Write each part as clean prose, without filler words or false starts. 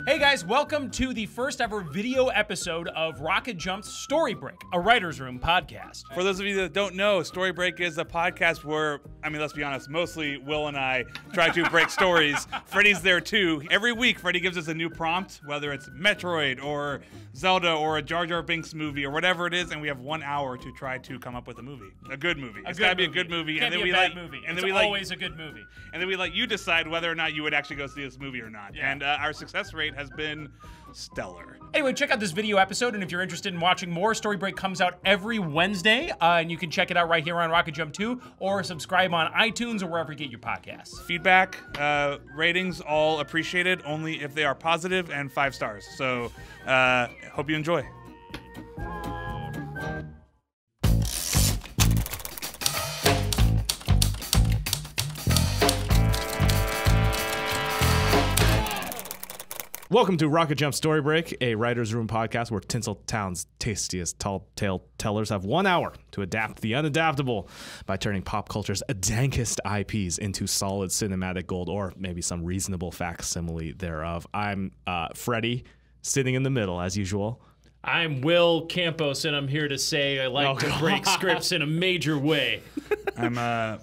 Hey guys, welcome to the first ever video episode of Rocket Jump's Story Break, a writer's room podcast. For those of you that don't know, Story Break is a podcast where, I mean, let's be honest, mostly Will and I try to break stories. Freddie's there too. Every week, Freddie gives us a new prompt, whether it's Metroid or Zelda or a Jar Jar Binks movie or whatever it is, and we have 1 hour to try to come up with a movie. A good movie. It's gotta be a good movie. Can't and then be we a bad like, movie. And It's then we always a good movie. And then we let you decide whether or not you would actually go see this movie or not. Yeah. And our success rate has been stellar. Anyway, check out this video episode, and if you're interested in watching more, Story Break comes out every Wednesday, and you can check it out right here on Rocket Jump 2, or subscribe on iTunes or wherever you get your podcasts. Feedback, ratings, all appreciated, only if they are positive and 5 stars. So, hope you enjoy. Welcome to Rocket Jump Story Break, a writer's room podcast where Tinseltown's tastiest tall tale tellers have 1 hour to adapt the unadaptable by turning pop culture's dankest IPs into solid cinematic gold, or maybe some reasonable facsimile thereof. I'm Freddie, sitting in the middle as usual. I'm Will Campos, and I'm here to say I like to break scripts in a major way. I'm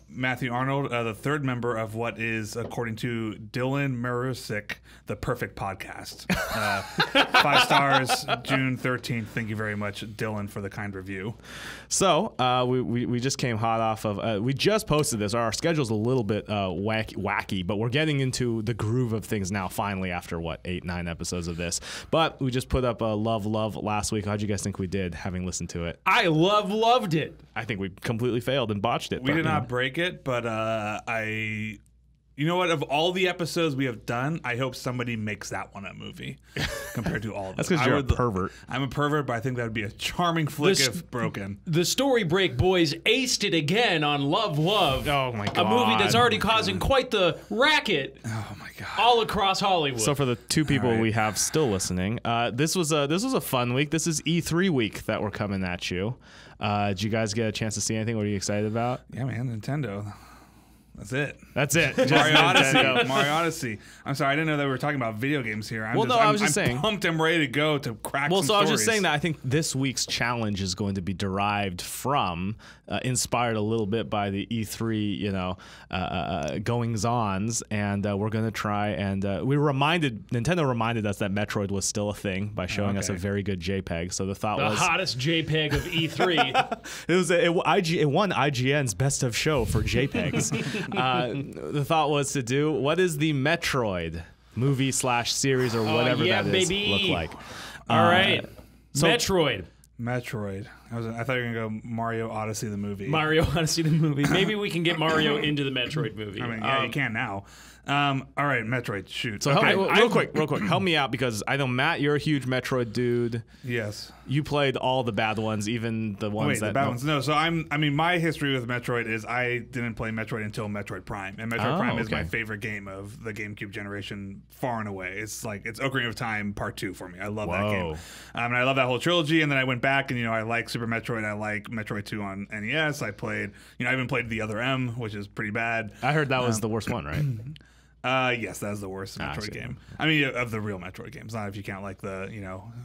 Matthew Arnold, the third member of what is, according to Dylan Marusik, the perfect podcast. 5 stars, June 13th. Thank you very much, Dylan, for the kind review. So we just came hot off of, we just posted this. Our schedule's a little bit wacky, but we're getting into the groove of things now, finally, after, what, 8-9 episodes of this. But we just put up a Love last week. How'd you guys think we did, having listened to it? I loved it. I think we completely failed and botched it. We did not break it, but you know what? Of all the episodes we have done, I hope somebody makes that one a movie compared to all of them. That's because you're a pervert. I'm a pervert, but I think that would be a charming flick if broken. The Story Break boys aced it again on Love. Oh my god. A movie that's already causing quite the racket. Oh my god. All across Hollywood. So for the 2 people we have still listening, this was a fun week. This is E3 week that we're coming at you. Did you guys get a chance to see anything? What are you excited about? Yeah, man, Nintendo. That's it. That's it. Mario Odyssey. Mario Odyssey. I'm sorry, I didn't know that we were talking about video games here. I was just saying. I'm pumped and ready to go to crack some so I was just stories. saying that I think this week's challenge is going to be derived from, inspired a little bit by the E3, goings-ons, and we're going to try and Nintendo reminded us that Metroid was still a thing by showing us a very good JPEG. So the thought was the hottest JPEG of E3. it won IGN's Best of Show for JPEGs. The thought was to do, what is the Metroid movie / series or whatever that is look like? All right. Metroid. I thought you were going to go Mario Odyssey the movie. Mario Odyssey the movie. Maybe we can get Mario into the Metroid movie. I mean, yeah, you can now. All right, Metroid, shoot. So real quick, help me out, because I know, Matt, you're a huge Metroid dude. Yes. You played all the bad ones, even the ones the bad ones. No, so my history with Metroid is I didn't play Metroid until Metroid Prime, and Metroid Prime is my favorite game of the GameCube generation, far and away. It's Ocarina of Time Part 2 for me. I love that game, and I love that whole trilogy. And then I went back, and I like Super Metroid. I like Metroid 2 on NES. I played, I even played The Other M, which is pretty bad. I heard that was the worst one, right? Yes, that is the worst Metroid game. I mean, of the real Metroid games, not if you count like the,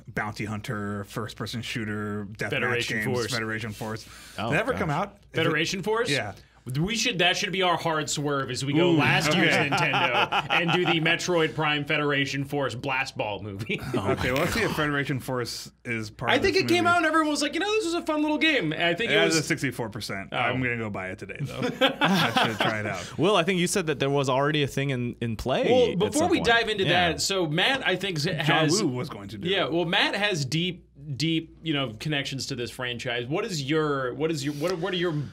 bounty hunter, first-person shooter, deathmatch games, Federation Force. Did that ever come out? Federation Force? Yeah. That should be our hard swerve as we go last year's Nintendo and do the Metroid Prime Federation Force Blast Ball movie. Okay, well, let's see if Federation Force is part of I think this it came movie. out and everyone was like, this is a fun little game. And I think it was a 64%. I'm going to go buy it today, though. I should try it out. Will, I think you said that there was already a thing in play. Well, before we dive into that, so Matt, I think, has... John Woo was going to do it. Yeah, well, Matt has deep connections to this franchise. What are your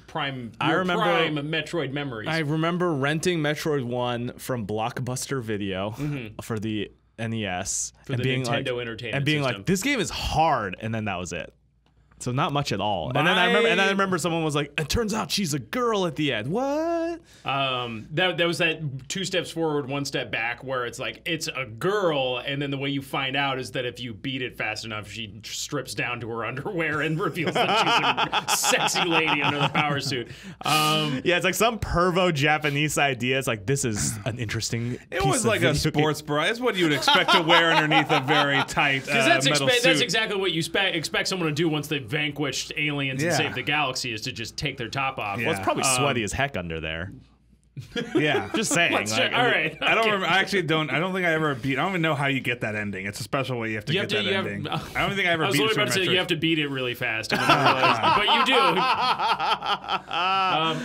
prime Metroid memories? I remember renting Metroid 1 from Blockbuster Video for the NES for the Nintendo Entertainment and being System. like, this game is hard, and then that was it. So not much at all. And then I remember someone was like, "It turns out she's a girl at the end." What? That was that 2 steps forward, 1 step back, where it's like it's a girl, and then the way you find out is that if you beat it fast enough, she strips down to her underwear and reveals that she's a sexy lady under the power suit. Yeah, it's like some pervo Japanese idea. It's like, this is an interesting. It was like a sports bra. It's what you would expect to wear underneath a very tight metal suit. That's exactly what you expect someone to do once they've vanquished aliens and saved the galaxy, is to just take their top off. Well, it's probably sweaty as heck under there. Yeah, just saying. All right. I don't remember. I actually don't. I don't think I ever beat. I don't even know how you get that ending. It's a special way you have to get that ending. I don't think I ever beat. I was literally about to say you have to beat it really fast, but you do.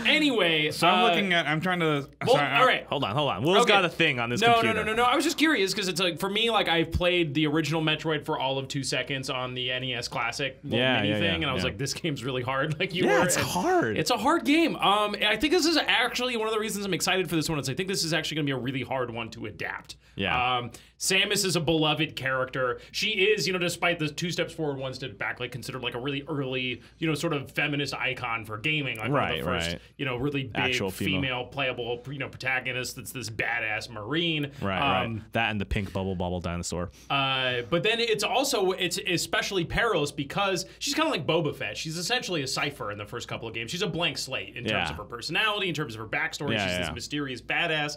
Anyway, so I'm looking at. I'm trying to. Well, all right. Hold on. Will's got a thing on this computer. No. I was just curious because it's like, for me, like, I've played the original Metroid for all of 2 seconds on the NES Classic mini thing, and I was like, this game's really hard. Like you were. It's hard. It's a hard game. I think this is actually one of the reasons I'm excited for this one. I think this is actually going to be a really hard one to adapt. Yeah. Samus is a beloved character. She is, despite the 2 steps forward, 1 step back, like, considered like a really early, sort of feminist icon for gaming. Like one of the first, really big actual female playable, protagonist that's this badass Marine. Right. That and the pink bubble dinosaur. But then it's especially perilous because she's kind of like Boba Fett. She's essentially a cipher in the first couple of games. She's a blank slate in terms of her personality, in terms of her backstory. She's this mysterious badass.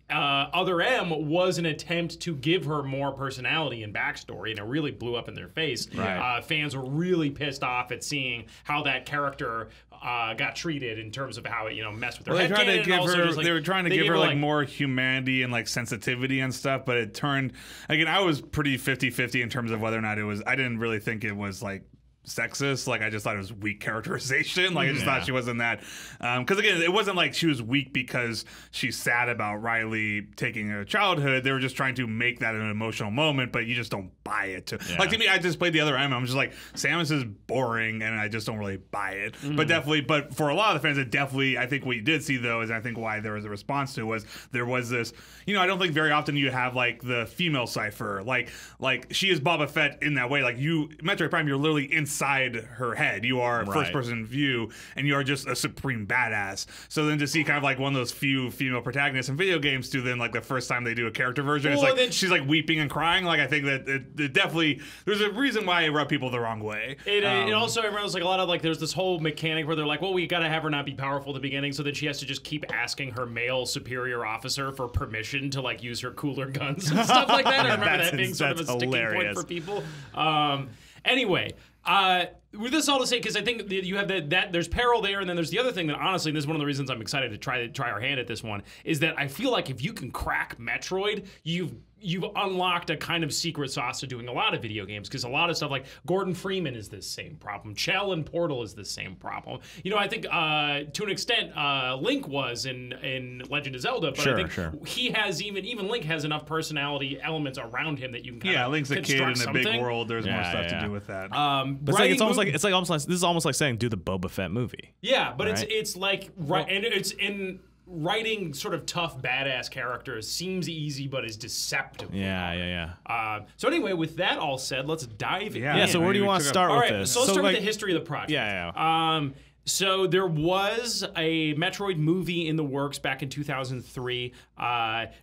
Other M was an attempt to give her more personality and backstory, and it really blew up in their face. Right. Fans were really pissed off at seeing how that character got treated in terms of how it messed with her head canon. They were trying to give her like more humanity and like sensitivity and stuff, but it turned, again, I was pretty 50-50 in terms of whether or not it was. I didn't really think it was like sexist. Like, I just thought it was weak characterization. Like, I just thought she wasn't that, because again, it wasn't like she was weak because she's sad about Riley taking her childhood. They were just trying to make that an emotional moment, but you just don't buy it. Like, to me, I just played the other M. I'm just like, Samus is boring, and I just don't really buy it. But for a lot of the fans, it definitely, I think what you did see though is, I think why there was a response to was there was this, I don't think very often you have like the female cipher, like she is Boba Fett in that way. Like, Metroid Prime, you're literally inside her head. You are first person view, and you are just a supreme badass. So then to see kind of like one of those few female protagonists in video games to then like the first time they do a character version, it's like she's like weeping and crying. Like, I think that it definitely, there's a reason why it rubbed people the wrong way. It also, I remember, like a lot of like, there's this whole mechanic where they're like, well, we gotta have her not be powerful at the beginning, so then she has to just keep asking her male superior officer for permission to like use her cooler guns and stuff like that. I remember that being sort of a sticking point for people. Anyway, with this all to say, because I think you have that there's peril there, and then there's the other thing that, honestly, and this is one of the reasons I'm excited to try our hand at this one, is that I feel like if you can crack Metroid, you've unlocked a kind of secret sauce to doing a lot of video games, because a lot of stuff like Gordon Freeman is this same problem. Chell in Portal is the same problem. I think to an extent Link was in Legend of Zelda, but I think he has even Link has enough personality elements around him that you can kind of Link's a kid in a big world. There's more stuff to do with that. But it's almost like this is almost like saying do the Boba Fett movie. Yeah, but it's like and it's in. Writing sort of tough, badass characters seems easy, but is deceptive. Yeah. So anyway, with that all said, let's dive in. Yeah. So where do you want to start with this? So let's start with the history of the project. So there was a Metroid movie in the works back in 2003.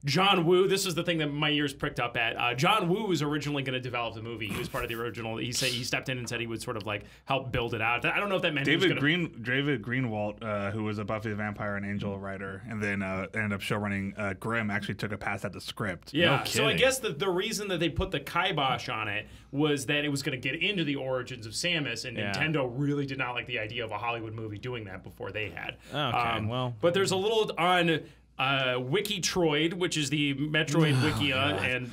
John Woo, this is the thing that my ears pricked up at. John Woo was originally going to develop the movie. He was part of the original. He stepped in and said he would sort of like help build it out. I don't know if that meant David Greenwalt, who was a Buffy the Vampire and Angel writer, and then ended up showrunning Grimm, actually took a pass at the script. Yeah. No So I guess the reason that they put the kibosh on it was that it was going to get into the origins of Samus, and Nintendo really did not like the idea of a Hollywood movie doing that before they had. Okay, but there's a little on Wikitroid, which is the Metroid Wikia, and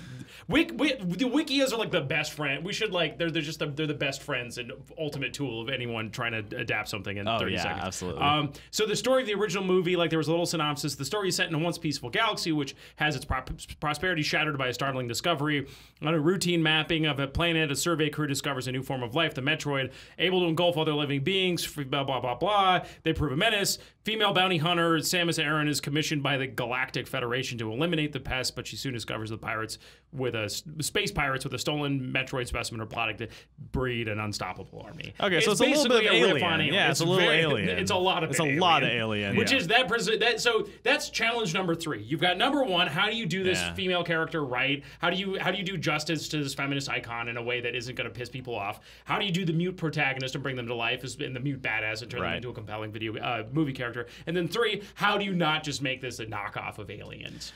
the Wikias are like the best friend. We should like they're the best friends and ultimate tool of anyone trying to adapt something in 30 seconds. Absolutely. So the story of the original movie, like there was a little synopsis. The story is set in a once peaceful galaxy, which has its prosperity shattered by a startling discovery. On a routine mapping of a planet, a survey crew discovers a new form of life, the Metroid, able to engulf other living beings. Blah blah blah blah. They prove a menace. Female bounty hunter Samus Aran is commissioned by the Galactic Federation to eliminate the pest, but she soon discovers the pirates with space pirates with a stolen Metroid specimen are plotting to breed an unstoppable army. Okay, so it's a little bit of basically a riff alien. on Yeah, it's a little alien. It's a lot of It's a lot of alien. Which yeah. is so that's challenge number 3. You've got number 1, how do you do this female character right? How do you do justice to this feminist icon in a way that isn't going to piss people off? How do you do the mute protagonist and bring them to life and the mute badass and turn them into a compelling movie character? And then 3, how do you not just make this a knockoff of Aliens?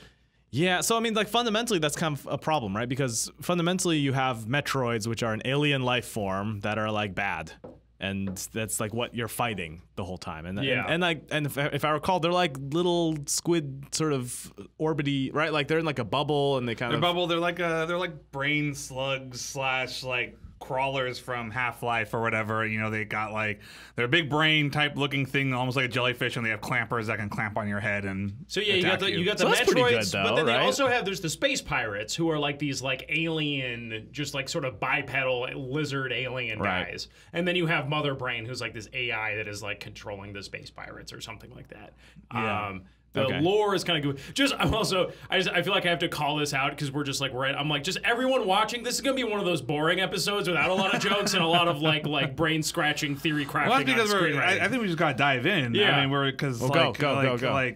Yeah, so I mean, like fundamentally, that's kind of a problem, right? Because fundamentally, you have Metroids, which are an alien life form that are like bad, and that's like what you're fighting the whole time. And if I recall, they're like little squid sort of orbity, right? Like they're in like a bubble, and they're like brain slugs / like crawlers from Half-Life or whatever. You know, they got like they're a big brain type looking thing, almost like a jellyfish, and they have clampers that can clamp on your head and so you got the so that's pretty good, Metroids, though, but then right? they also have there's the space pirates who are like these like alien, just like sort of bipedal lizard alien guys, and then you have Mother Brain who's like this AI that is like controlling the space pirates or something like that. Yeah. The lore is kind of good. I feel like I have to call this out because I'm like, just everyone watching, this is gonna be one of those boring episodes without a lot of jokes and a lot of like brain scratching theory crafting. Well, because I think we just gotta dive in. Yeah. I mean, go.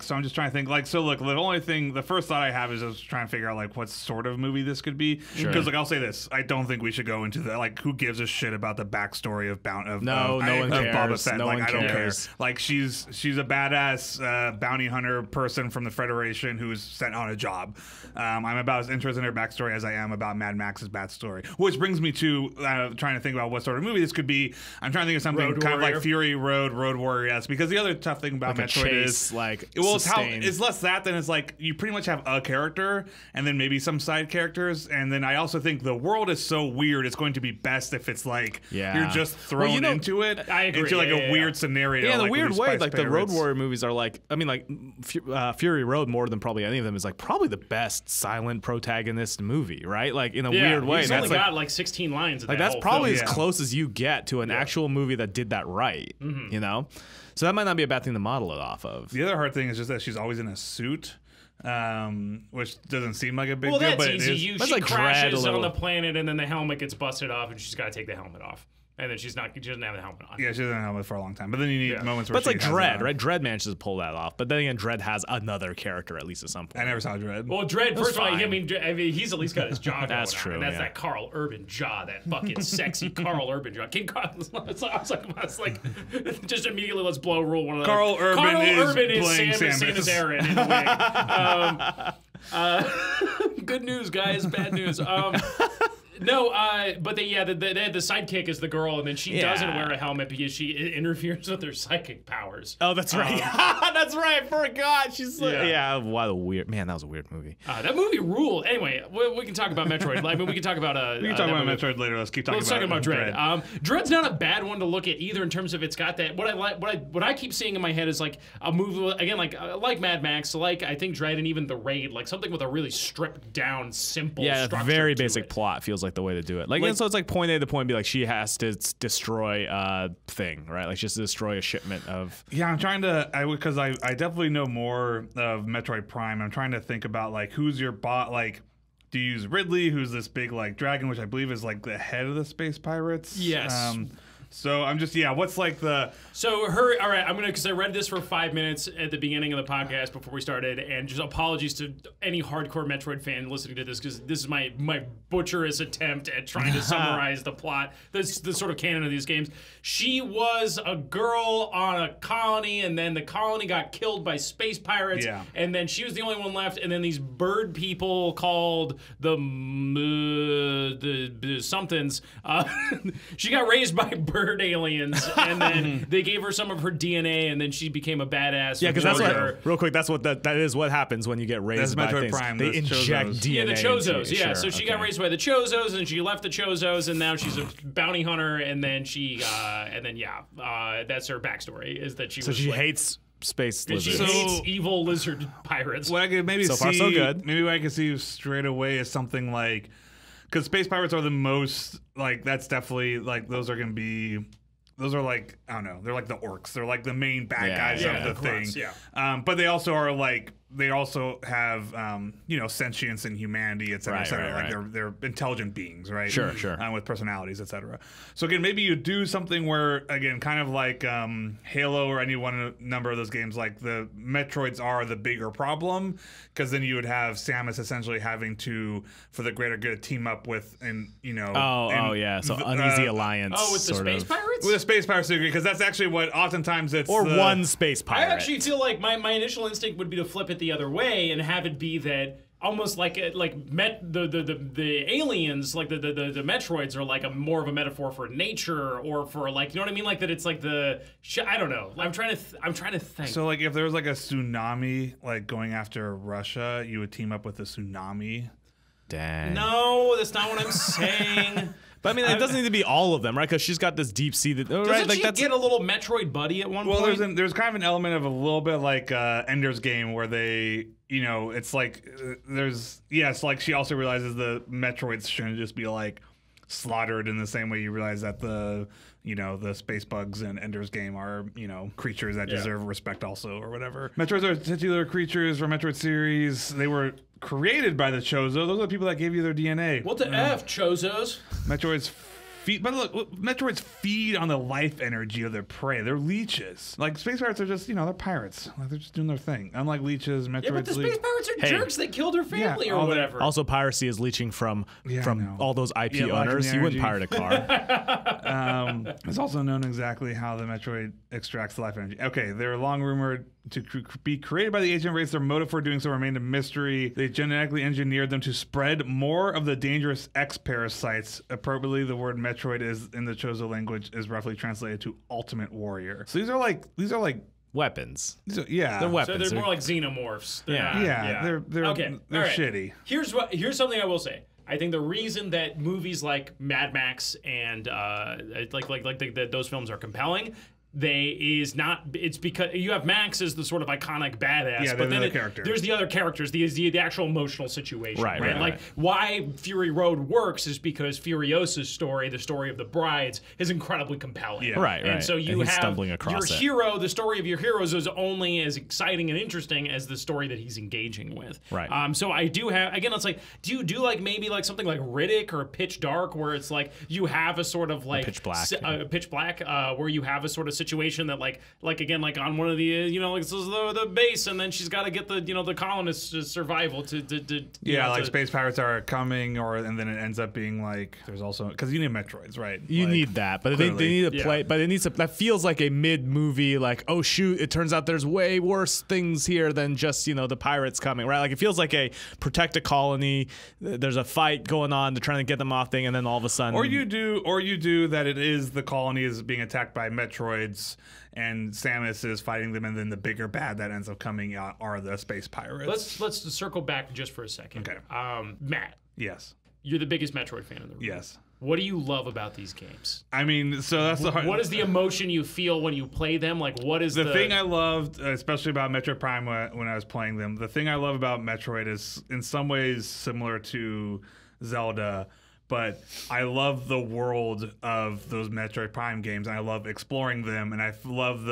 So I'm just trying to think. Like, so look, the first thought I have is just trying to figure out like what sort of movie this could be. Because I'll say this, I don't think we should go into the like who gives a shit about the backstory of no one cares. Boba Fett. No like one I don't cares. care. Like she's a badass bounty hunter person from the Federation who's sent on a job. I'm about as interested in her backstory as I am about Mad Max's backstory. Which brings me to trying to think about what sort of movie this could be. I'm trying to think of something Road kind of Warrior. like Fury Road Warrior. Yes, because the other tough thing about Like a Metroid chase, is like it's it's less that than it's like you pretty much have a character and then maybe some side characters, and then I also think the world is so weird. It's going to be best if it's like you're just thrown into it. I agree. Into like a weird scenario. Yeah, the like weird with way, Spice like the Road Pirates. Warrior movies are like, I mean, like Fury Road more than probably any of them is like probably the best silent protagonist movie, right? Like in a weird way. He's only got like 16 lines. In like that that's whole probably film. as close as you get to an actual movie that did that right. You know, so that might not be a bad thing to model it off of. The other hard thing is just that she's always in a suit, which doesn't seem like a big Well, deal, that's but easy. it is. That's She like Dread a crashes on little. the planet, and then the helmet gets busted off, and she's got to take the helmet off. And then she doesn't have the helmet on. Yeah, she doesn't have it for a long time. But then you need moments where But it's like she has Dread, it on. right? Dread manages to pull that off. But then again, Dread has another character at least at some point. I never saw Dread. Well, Dread, first of all, fine. I mean, he's at least got his jaw going That's on, true, and that's yeah. that Carl Urban jaw, that fucking sexy Carl Urban jaw. King Carl, I was like, just immediately let's blow rule one of those. Carl Urban is playing Samus Samus. Aran in a wig. Good news, guys. Bad news. No, but they had the sidekick is the girl, and then she doesn't wear a helmet because she interferes with her psychic powers. Oh, that's right. That's right. I forgot. She's like, Yeah. what a weird man. That was a weird movie. That movie ruled. Anyway, we can talk about Metroid. I mean, we can talk about We can talk about Metroid later. Let's keep talking Let's talk about Dread. Dread. Dread's not a bad one to look at either in terms of it's got that. What I keep seeing in my head is like a movie again, like Mad Max, like I think Dread and even The Raid, like something with a really stripped down, simple. Yeah, very to basic it. plot feels like the way to do it. Like and so it's like point A to point B. Like she has to destroy a thing, right? Like she has to destroy a shipment of. Yeah, I'm trying to. Because I definitely know more of Metroid Prime. I'm trying to think about like who's your bot. Like, do you use Ridley, who's this big like dragon, which I believe is like the head of the space pirates? Yes. So I'm just what's like the So her, all right, I'm gonna because I read this for 5 minutes at the beginning of the podcast before we started, and just apologies to any hardcore Metroid fan listening to this because this is my butcherous attempt at trying to summarize the plot, the sort of canon of these games. She was a girl on a colony, and then the colony got killed by space pirates, and then she was the only one left, and then these bird people called the somethings. She got raised by bird aliens, and then they gave her some of her DNA, and then she became a badass. Yeah, because that's what. what. Real quick, that's what that is. What happens when you get raised by Metroid things? Prime, They the inject Chozos. DNA. Yeah, the into Chozos. you. Yeah, Sure, so she got okay. raised by the Chozos, and she left the Chozos, and now she's a bounty hunter, and then that's her backstory. Is that she So was she like, hates space and she lizards. hates evil lizard pirates. what I could maybe So see. far, so good. Maybe what I could see straight away is something like because space pirates are the most like that's definitely like those are gonna be. Those are like I don't know. They're like the orcs. They're like the main bad guys of the thing. course, But they also are like they also have sentience and humanity, et cetera, et cetera. Like they're intelligent beings, right? Sure. With personalities, et cetera. So again, maybe you do something where, again, kind of like Halo or any number of those games, like the Metroids are the bigger problem, because then you would have Samus essentially having to, for the greater good, team up with so uneasy alliance. Oh, with the space pirates? With the space pirates, because that's actually what oftentimes it's one space pirate. I actually feel like my initial instinct would be to flip it the other way and have it be that almost like the aliens, like the Metroids are like a more of a metaphor for nature, or for like, you know what I mean, like that it's like I don't know. I'm trying to think. So like if there was like a tsunami like going after Russia, you would team up with the tsunami. Dang. No, that's not what I'm saying. But I mean, it doesn't need to be all of them, right? Because she's got this deep sea. Doesn't she get a little Metroid buddy at one point? Well, there's kind of an element of a little bit like Ender's Game, where they, it's like it's like she also realizes the Metroids shouldn't just be like slaughtered in the same way you realize that the space bugs in Ender's Game are, creatures that deserve respect also, or whatever. Metroids are titular creatures from Metroid series. They were created by the Chozo. Those are the people that gave you their DNA. What the F, Chozos? Metroids feed, but look, Metroids feed on the life energy of their prey. They're leeches. Like space pirates are just, they're pirates. Like they're just doing their thing. Unlike leeches, Metroids. Yeah, but the space pirates are jerks. They killed her family or whatever. Also, piracy is leaching from all those IP owners. You wouldn't pirate a car. It's also known exactly how the Metroid extracts the life energy. Okay, they're long rumored to be created by the ancient race. Their motive for doing so remained a mystery. They genetically engineered them to spread more of the dangerous X parasites. Appropriately, the word Metroid is in the Chozo language is roughly translated to ultimate warrior. So these are like weapons. They're weapons. So they're more like xenomorphs. They're okay. They're shitty. Here's something I will say. I think the reason that movies like Mad Max and those films are compelling, it's because you have Max as the sort of iconic badass, but then there's the other characters, the actual emotional situation, right? Like why Fury Road works is because Furiosa's story, the story of the brides, is incredibly compelling. Right. And so you have stumbling across your hero, the story of your heroes is only as exciting and interesting as the story that he's engaging with. Right. So I do have, again, it's like, do you do like maybe like something like Riddick or Pitch Dark, where it's like you have a sort of like Pitch Black, Pitch Black, where you have a sort of situation that like again, like on one of the like this is the base, and then she's got to get the colonists' survival to space pirates are coming, and then it ends up being like there's also, because you need Metroids, right? You need that, but they need to play. But it needs to. That feels like a mid-movie. Like, oh shoot, it turns out there's way worse things here than just the pirates coming, right? Like it feels like a protect a colony. There's a fight going on. They're trying to get them off thing, and then all of a sudden, or you do that. It is the colony is being attacked by Metroids, and Samus is fighting them, and then the bigger bad that ends up coming out are the space pirates. Let's circle back just for a second. Okay. Matt. Yes. You're the biggest Metroid fan in the room. Yes. What do you love about these games? I mean, so that's the hard. What is the emotion you feel when you play them? Like, what is the thing I loved, especially about Metroid Prime when I was playing them? The thing I love about Metroid is in some ways similar to Zelda, but I love the world of those Metroid Prime games, and I love exploring them, and I love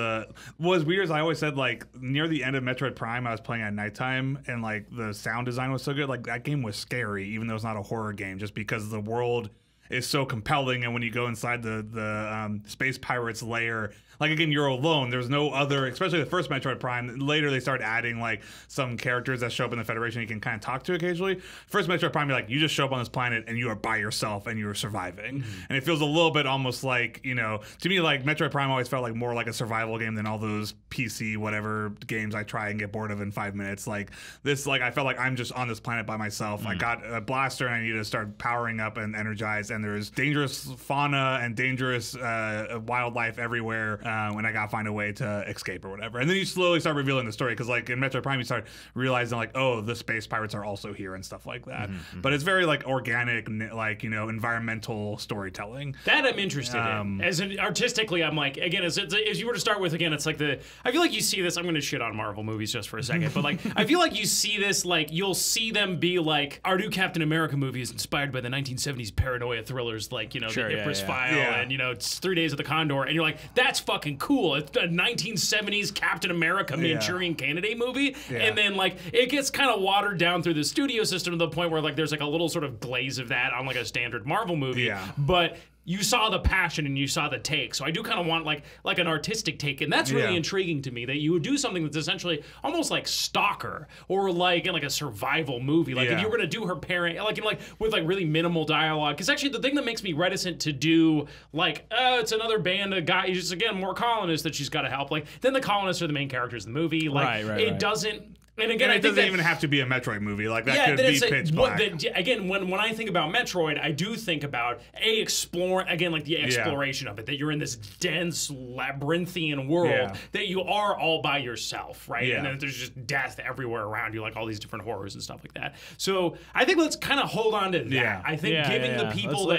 what was weird is I always said, like, near the end of Metroid Prime, I was playing at nighttime, and, like, the sound design was so good. Like, that game was scary, even though it's not a horror game, just because the world is so compelling, and when you go inside the space pirates lair, like, again, you're alone. There's no other, especially the first Metroid Prime. Later, they start adding, like, some characters that show up in the Federation you can kind of talk to occasionally. First Metroid Prime, you're like, you just show up on this planet, and you are by yourself, and you're surviving. Mm-hmm. And it feels a little bit almost like, to me, like, Metroid Prime always felt like more like a survival game than all those PC whatever games I try and get bored of in 5 minutes. Like, this, like, I felt like I'm just on this planet by myself. Mm-hmm. I got a blaster, and I need to start powering up and energize, and there's dangerous fauna and dangerous wildlife everywhere. When I gotta find a way to escape or whatever. And then you slowly start revealing the story, because like in Metroid Prime you start realizing like, oh, the space pirates are also here and stuff like that. Mm-hmm. But it's very like organic, like, environmental storytelling. That I'm interested in. As artistically, I'm like, again, as you were to start with, again, it's like I feel like you see this, I'm gonna shit on Marvel movies just for a second, but like I feel like you see this, like you'll see them be like, our new Captain America movie is inspired by the 1970s paranoia thrillers like, the Sure, Ypres yeah. File Yeah. and, it's 3 Days of the Condor, and you're like, that's fucking cool. It's a 1970s Captain America Manchurian Candidate movie, and then like it gets kind of watered down through the studio system to the point where like there's like a little sort of glaze of that on like a standard Marvel movie, but you saw the passion and you saw the take. So I do kind of want like an artistic take, and that's really intriguing to me, that you would do something that's essentially almost like Stalker, or like in like a survival movie. Like if you were gonna do her parent, like with like really minimal dialogue. Because actually the thing that makes me reticent to do like, it's another band of guys, just again more colonists that she's got to help. Like then the colonists are the main characters in the movie. Like it doesn't. And again, it doesn't even have to be a Metroid movie. Like that could be pitch black. Again, when I think about Metroid, I do think about the exploration of it. That you're in this dense labyrinthian world that you are all by yourself, right? And then there's just death everywhere around you, like all these different horrors and stuff like that. So I think let's kind of hold on to that. I think giving the people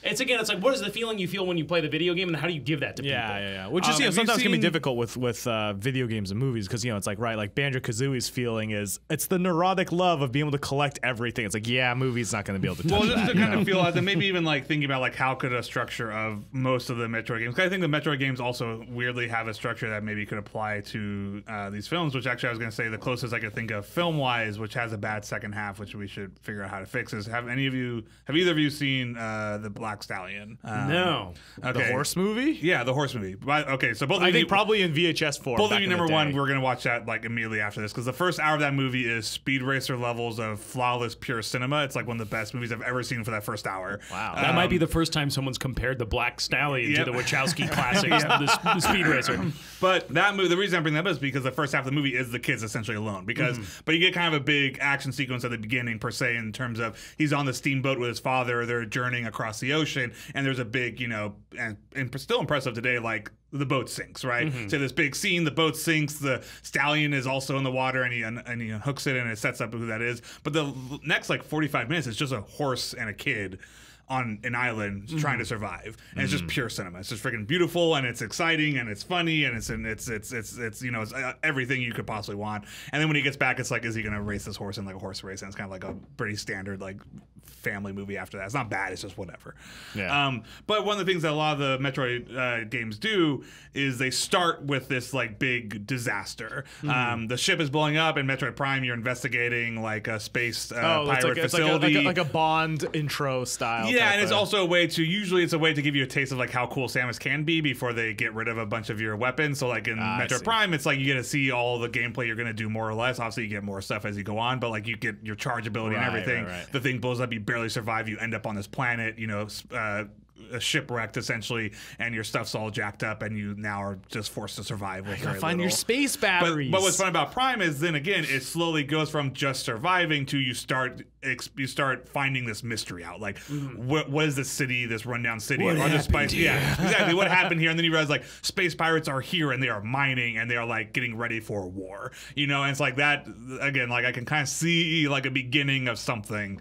it's like, what is the feeling you feel when you play the video game, and how do you give that to people? Which is sometimes can be difficult with video games and movies, because it's like like Banjo-Kazooie's feeling is it's the neurotic love of being able to collect everything. It's like movies not going to be able to touch well, just that, to kind of feel out, and maybe even like thinking about like how could a structure of most of the Metroid games. 'Cause I think the Metroid games also weirdly have a structure that maybe could apply to these films. Which actually I was going to say the closest I could think of film wise, which has a bad second half, which we should figure out how to fix. Is have either of you seen the Black Stallion? No. The horse movie? Yeah, the horse movie. Okay, so both of I you think probably in VHS form. Both of you, number one, we're gonna watch that like immediately after this, because the first hour of that movie is Speed Racer levels of flawless pure cinema. It's like one of the best movies I've ever seen for that first hour. Wow, that might be the first time someone's compared the Black Stallion to the Wachowski classics, the Speed Racer. But that movie, the reason I bring that up is because the first half of the movie is the kids essentially alone. Because, but you get kind of a big action sequence at the beginning per se, in terms of he's on the steamboat with his father. They're journeying across the ocean, and there's a big, and still impressive today, like the boat sinks, right? So this big scene, the boat sinks, the stallion is also in the water, and he hooks it, and it sets up who that is. But the next like 45 minutes is just a horse and a kid on an island trying to survive, and it's just pure cinema. It's just freaking beautiful, and it's exciting, and it's funny, and it's everything you could possibly want. And then when he gets back, it's like, is he gonna race this horse in like a horse race? And it's kind of like a pretty standard like family movie after that. It's not bad, it's just whatever. But one of the things that a lot of the Metroid games do is they start with this like big disaster. The ship is blowing up, in Metroid Prime you're investigating like a space pirate facility. It's like a Bond intro style. Yeah, and it's also a way to, usually it's a way to give you a taste of like how cool Samus can be before they get rid of a bunch of your weapons. So like in Metroid Prime, it's like you get to see all the gameplay you're going to do more or less. Obviously you get more stuff as you go on, but like you get your charge ability and everything. The thing blows up, you barely survive, you end up on this planet, shipwrecked essentially, and your stuff's all jacked up, and you now are just forced to survive with very find little. your space batteries. But what's fun about Prime is then again it slowly goes from just surviving to you start finding this mystery out, like what is this city, this rundown city? What happened here? Yeah, exactly. What happened here? And then you realize like space pirates are here, and they are mining, and they are like getting ready for war. And it's like that again. Like I can kind of see like a beginning of something.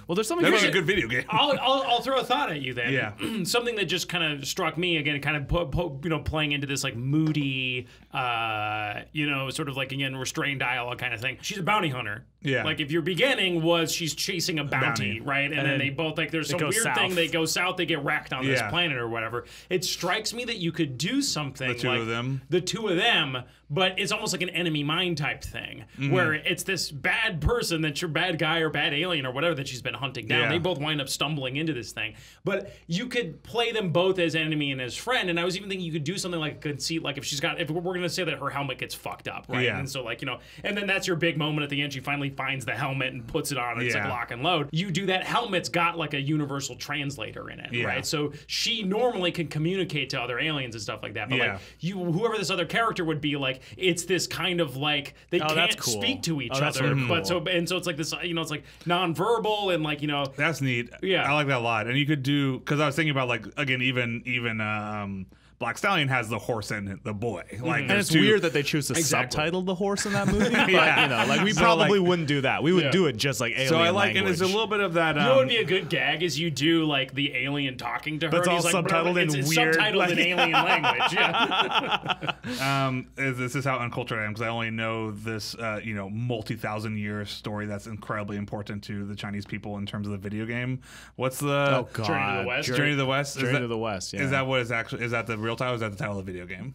Well, there's something. That was a good video game. I'll throw a thought at you then. Yeah. Something that just kind of struck me again, kind of playing into this like moody, sort of like again restrained dialogue kind of thing. She's a bounty hunter. Yeah. Like if your beginning was she's chasing a bounty, right? And then they both like there's some weird thing, they go south, they get wrecked on this planet or whatever. It strikes me that you could do something the two of them, but it's almost like an enemy mine type thing, where it's this bad person that's your bad guy or bad alien or whatever that she's been hunting down. They both wind up stumbling into this thing, but you could play them both as enemy and as friend. And I was even thinking you could do something like a conceit, like if we're gonna say that her helmet gets fucked up, right? And so like and then that's your big moment at the end. She finally finds the helmet and puts it on. And it's like lock and load. You do that. Helmet's got like a universal translator in it, right? So she normally can communicate to other aliens and stuff like that. But like whoever this other character would be, like it's this kind of like they can't speak to each other, but so it's like this, it's like nonverbal and like that's neat. I like that a lot. And you could do, because I was thinking about like again even Black Stallion has the horse and the boy. Like, and it's weird that they choose to subtitle the horse in that movie. But, you know, like we probably wouldn't do that. We would do it just like alien So I like, language. and there's a little bit of that. You know what would be a good gag is you do like the alien talking to her. That's and all he's like, subtitled in it's weird, subtitled like- in alien language. Yeah. This is how uncultured I am because I only know this, you know, multi-thousand-year story that's incredibly important to the Chinese people in terms of the video game. What's the Oh God, Journey to the West? Journey to the West? Journey to the West. Yeah. Is that what is actually? Is that the real title? Or is that the title of the video game?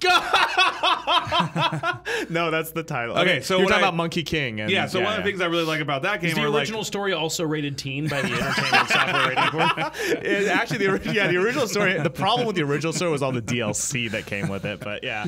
No, that's the title. Okay, so you're what talking I- about Monkey King. And, Yeah. So one of the things I really like about that game Is the are original story also rated teen by the Entertainment Software Rating Board? Actually, the original story. The problem with the original story was all the DLC that came with it. But yeah,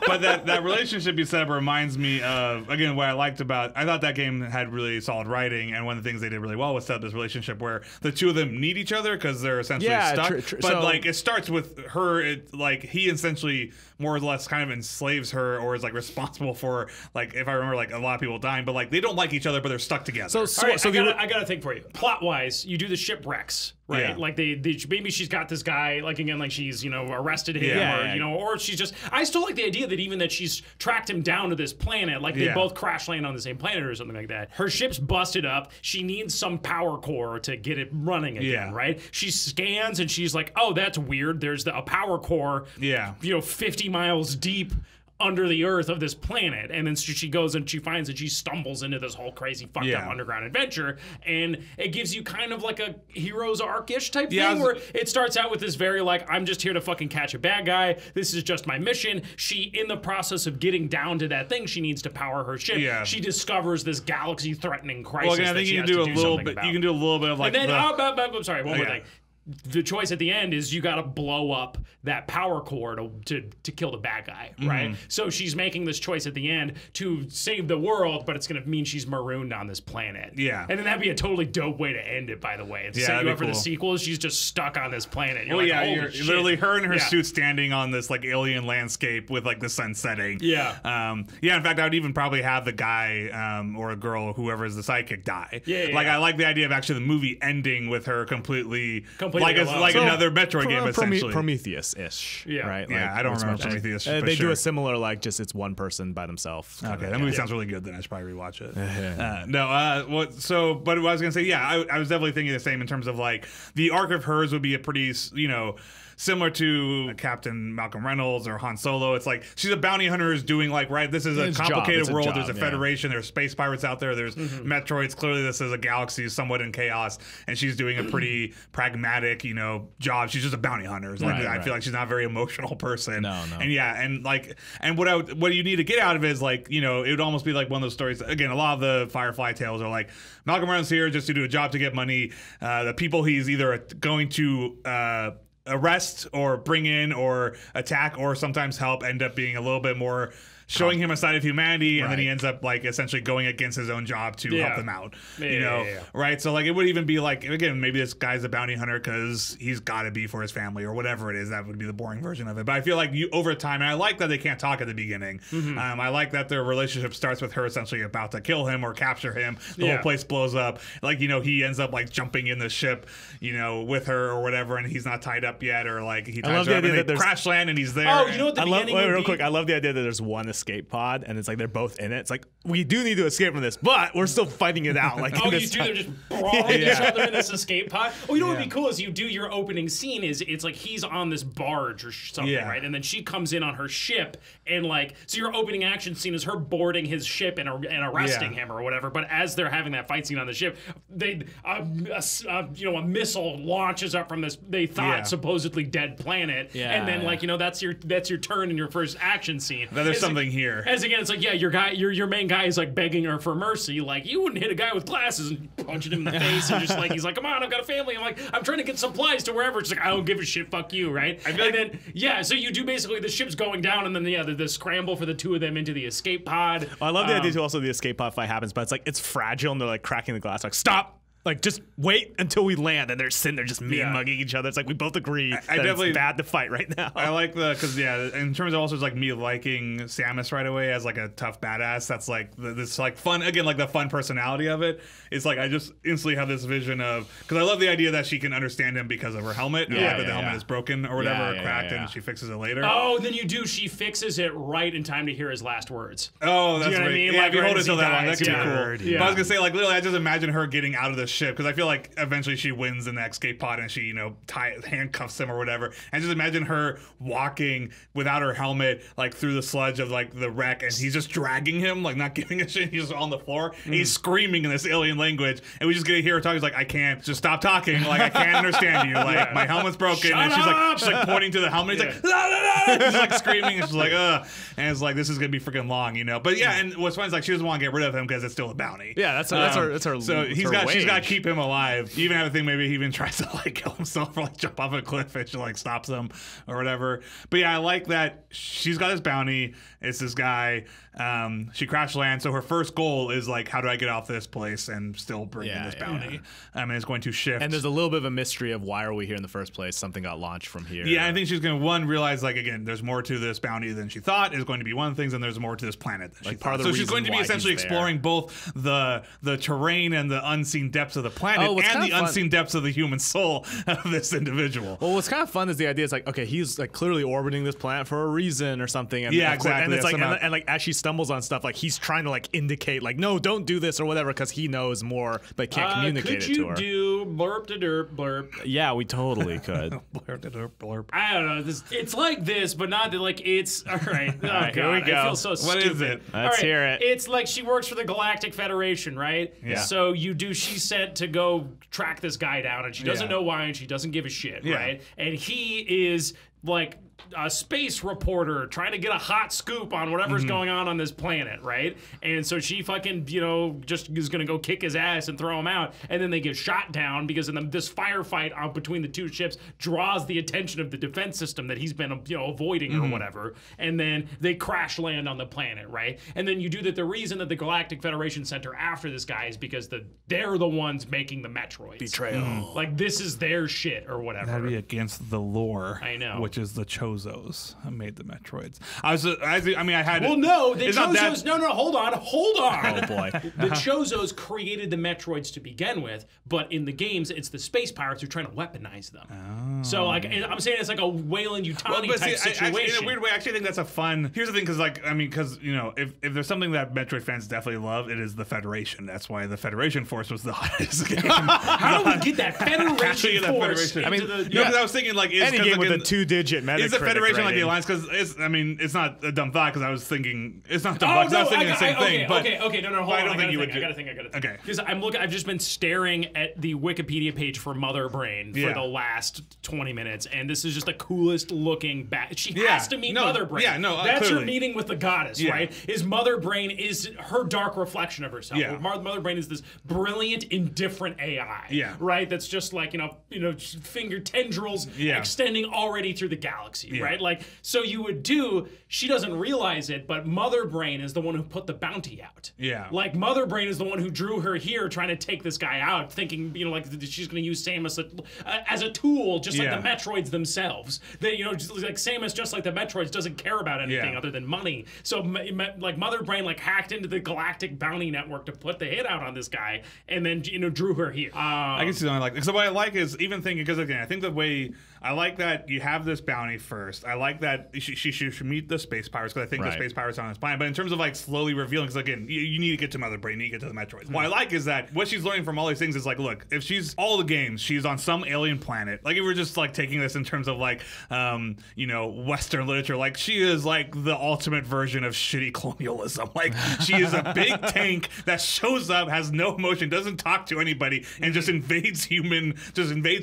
but that relationship you set up reminds me of, again, what I liked about, I thought that game had really solid writing, and one of the things they did really well was set up this relationship where the two of them need each other because they're essentially stuck. But so, like it starts with her, like he essentially more or less kind of enslaves her or is like responsible for, like, if I remember, like a lot of people dying, but like they don't like each other, but they're stuck together. All right, I got a thing for you. Plot-wise, you do the shipwrecks, right? Yeah. Like maybe she's got this guy, like again, like she's, you know, arrested him, Yeah. or you know, or she's just. I still like the idea that even that she's tracked him down to this planet, like they both crash land on the same planet or something like that. Her ship's busted up. She needs some power core to get it running again, right? She scans and she's like, oh, that's weird. There's a power core, you know, 50 miles deep under the earth of this planet, and then she goes and she finds that she stumbles into this whole crazy fucked up underground adventure, and it gives you kind of like a hero's arc-ish type thing where it starts out with this very like, I'm just here to fucking catch a bad guy, this is just my mission. She, in the process of getting down to that thing she needs to power her ship, she discovers this galaxy threatening crisis. Well, again, I think you can do a little bit. You can do a little bit of like. And then, I'm sorry, one more thing. The choice at the end is you got to blow up that power core to kill the bad guy, right? So she's making this choice at the end to save the world, but it's going to mean she's marooned on this planet. Yeah. And then that'd be a totally dope way to end it, by the way. It's set you up for the sequel. She's just stuck on this planet. You're you're literally her in her suit standing on this like alien landscape with like the sun setting. Yeah. In fact, I would even probably have the guy or a girl, whoever is the sidekick, die. Like I like the idea of actually the movie ending with her completely like it's like another Metroid game essentially. Prometheus-ish. Yeah. Right. Yeah, like, I don't remember Prometheus. They do a similar like just it's one person by themselves. Okay, that movie sounds really good. Then I should probably rewatch it. But what I was gonna say, I was definitely thinking the same in terms of like the arc of hers would be a pretty, you know, similar to Captain Malcolm Reynolds or Han Solo. It's like she's a bounty hunter who's doing like, right, this is a complicated world. There's a federation. There's space pirates out there. There's Metroids. Clearly this is a galaxy somewhat in chaos, and she's doing a pretty pragmatic, you know, job. She's just a bounty hunter. Like, I feel like she's not a very emotional person. No. And what you need to get out of it is like, you know, it would almost be like one of those stories. Again, a lot of the Firefly tales are like Malcolm Reynolds here just to do a job to get money. The people he's either going to arrest or bring in or attack or sometimes help end up being a little bit more showing him a side of humanity, and then he ends up like essentially going against his own job to help them out. You know, right? So like it would even be like, again, maybe this guy's a bounty hunter because he's got to be for his family or whatever it is. That would be the boring version of it. But I feel like over time, and I like that they can't talk at the beginning. I like that their relationship starts with her essentially about to kill him or capture him. The whole place blows up. Like, you know, he ends up like jumping in the ship, you know, with her or whatever, and he's not tied up yet, or like he ties her up and they crash land and he's there. Oh, you know what? Real quick, I love the idea that there's one escape pod and it's like they're both in it. It's like we do need to escape from this, but we're still fighting it out. Like they're just brawling each other in this escape pod. Oh, you know what would be cool is you do your opening scene is it's like he's on this barge or something, right? And then she comes in on her ship and like so your opening action scene is her boarding his ship and arresting him or whatever. But as they're having that fight scene on the ship, a missile launches up from this they thought supposedly dead planet, and then like, you know, that's your turn in your first action scene. Now there's something here. As again, it's like, your main guy is like begging her for mercy. Like, you wouldn't hit a guy with glasses and punching him in the face and just like, he's like, come on, I've got a family. I'm like, I'm trying to get supplies to wherever. It's like, I don't give a shit, fuck you, right? So you do basically the ship's going down and then the scramble for the two of them into the escape pod. I love the idea too. Also, the escape pod fight happens, but it's like it's fragile and they're like cracking the glass. Like, stop. Like, just wait until we land, and they're sitting there just mean-mugging each other. It's like we both agree that definitely, it's bad to fight right now. I like because in terms of also like me liking Samus right away as like a tough badass. That's like this like fun again, like the fun personality of it. It's like I just instantly have this vision of because I love the idea that she can understand him because of her helmet. That the helmet is broken or whatever, or cracked, and she fixes it later. Oh, then she fixes it right in time to hear his last words. Oh, that's you know right. what I mean? Yeah, Like, if you hold it till that long, that could be cool. Yeah. But I was gonna say, like, literally, I just imagine her getting out of the ship because I feel like eventually she wins in the escape pod and she, handcuffs him or whatever. And just imagine her walking without her helmet, like through the sludge of like the wreck, and he's just dragging him, like not giving a shit. He's just on the floor. And he's screaming in this alien language, and we just get to hear her talk. He's like, I can't just stop talking. Like I can't understand you. Like my helmet's broken, and she's like pointing to the helmet. He's like, la, la, la. She's like screaming, and she's like, ugh. And it's like this is gonna be freaking long, But yeah, and what's funny is like she doesn't want to get rid of him because it's still a bounty. Yeah, that's her. So she's got to keep him alive. You even have a thing maybe he even tries to like kill himself or like jump off a cliff and she like stops him or whatever. But yeah, I like that she's got this bounty. It's this guy. She crash lands. So her first goal is like, how do I get off this place and still bring in this bounty? And it's going to shift. And there's a little bit of a mystery of why are we here in the first place? Something got launched from here. Yeah, I think she's going to realize like again, there's more to this bounty than she thought. Is going to be one of the things, and there's more to this planet than she thought. So she's going to be essentially exploring both the terrain and the unseen depths of the planet and the unseen depths of the human soul of this individual. Well, what's kind of fun is the idea is like, okay, he's like clearly orbiting this planet for a reason or something. And exactly. And it's like, and like as she stumbles on stuff, like he's trying to like indicate like, no, don't do this or whatever, because he knows more but can't communicate it to her. Could you do blurp to derp blurp? Yeah, we totally could. Blurp to derp blurp. I don't know. It's like this, but not like it's all right. Oh, God, here we go. I feel so stupid. What is it? Let's hear it. It's like she works for the Galactic Federation, right? Yeah. So she's sent to go track this guy down, and she doesn't know why, and she doesn't give a shit, right? And he is like a space reporter trying to get a hot scoop on whatever's going on this planet, right? And so she fucking, just is gonna go kick his ass and throw him out, and then they get shot down because this firefight between the two ships draws the attention of the defense system that he's been, avoiding or whatever, and then they crash land on the planet, right? And then you do that. The reason that the Galactic Federation sent her after this guy is because they're the ones making the Metroids. Betrayal. Like this is their shit or whatever. That'd be against the lore. I know. Which is the Chozos made the Metroids. I had. Well, no, the it's not that- Chozos. No, hold on. Oh boy. The Chozos created the Metroids to begin with, but in the games, it's the space pirates who are trying to weaponize them. Oh. So, like, I'm saying it's like a Weyland-Yutani type situation. In a weird way, I actually think that's a fun. Here's the thing, because if there's something that Metroid fans definitely love, it is the Federation. That's why the Federation Force was the hottest game. How do we get that Federation Force? Because I was thinking like any game with a 2-digit Metacritic is the Federation rating. like the Alliance? Because it's not a dumb thought. Because I was thinking it's not dumb thought. I was thinking the same thing. Okay, no, hold on. I don't think you would. I gotta think. Okay. Because I've just been staring at the Wikipedia page for Mother Brain for the last 20 minutes, and this is just the coolest looking bat. She has to meet Mother Brain. Yeah, no, that's clearly. her meeting with the goddess, right? Is Mother Brain is her dark reflection of herself. Yeah. Mother Brain is this brilliant, indifferent AI. Yeah. Right. That's just like finger tendrils extending already through the galaxy. Right. Like so you would do. She doesn't realize it, but Mother Brain is the one who put the bounty out. Yeah. Like Mother Brain is the one who drew her here, trying to take this guy out, thinking like she's going to use Samus as a tool, just like the Metroids themselves. They like Samus, just like the Metroids, doesn't care about anything other than money. So like Mother Brain like hacked into the Galactic Bounty Network to put the hit out on this guy, and then drew her here. I guess you don't like. So what I like is even thinking because again, I think the way I like that you have this bounty first. I like that she should meet the space pirates because I think the space pirates are on this planet. But in terms of like slowly revealing, because again, you need to get to Mother Brain, you need to get to the Metroids. What I like is that what she's learning from all these things is like, look, if she's all the games, she's on some alien planet. Like if we're just like taking this in terms of like, Western literature, like she is like the ultimate version of shitty colonialism. Like she is a big tank that shows up, has no emotion, doesn't talk to anybody, and just invades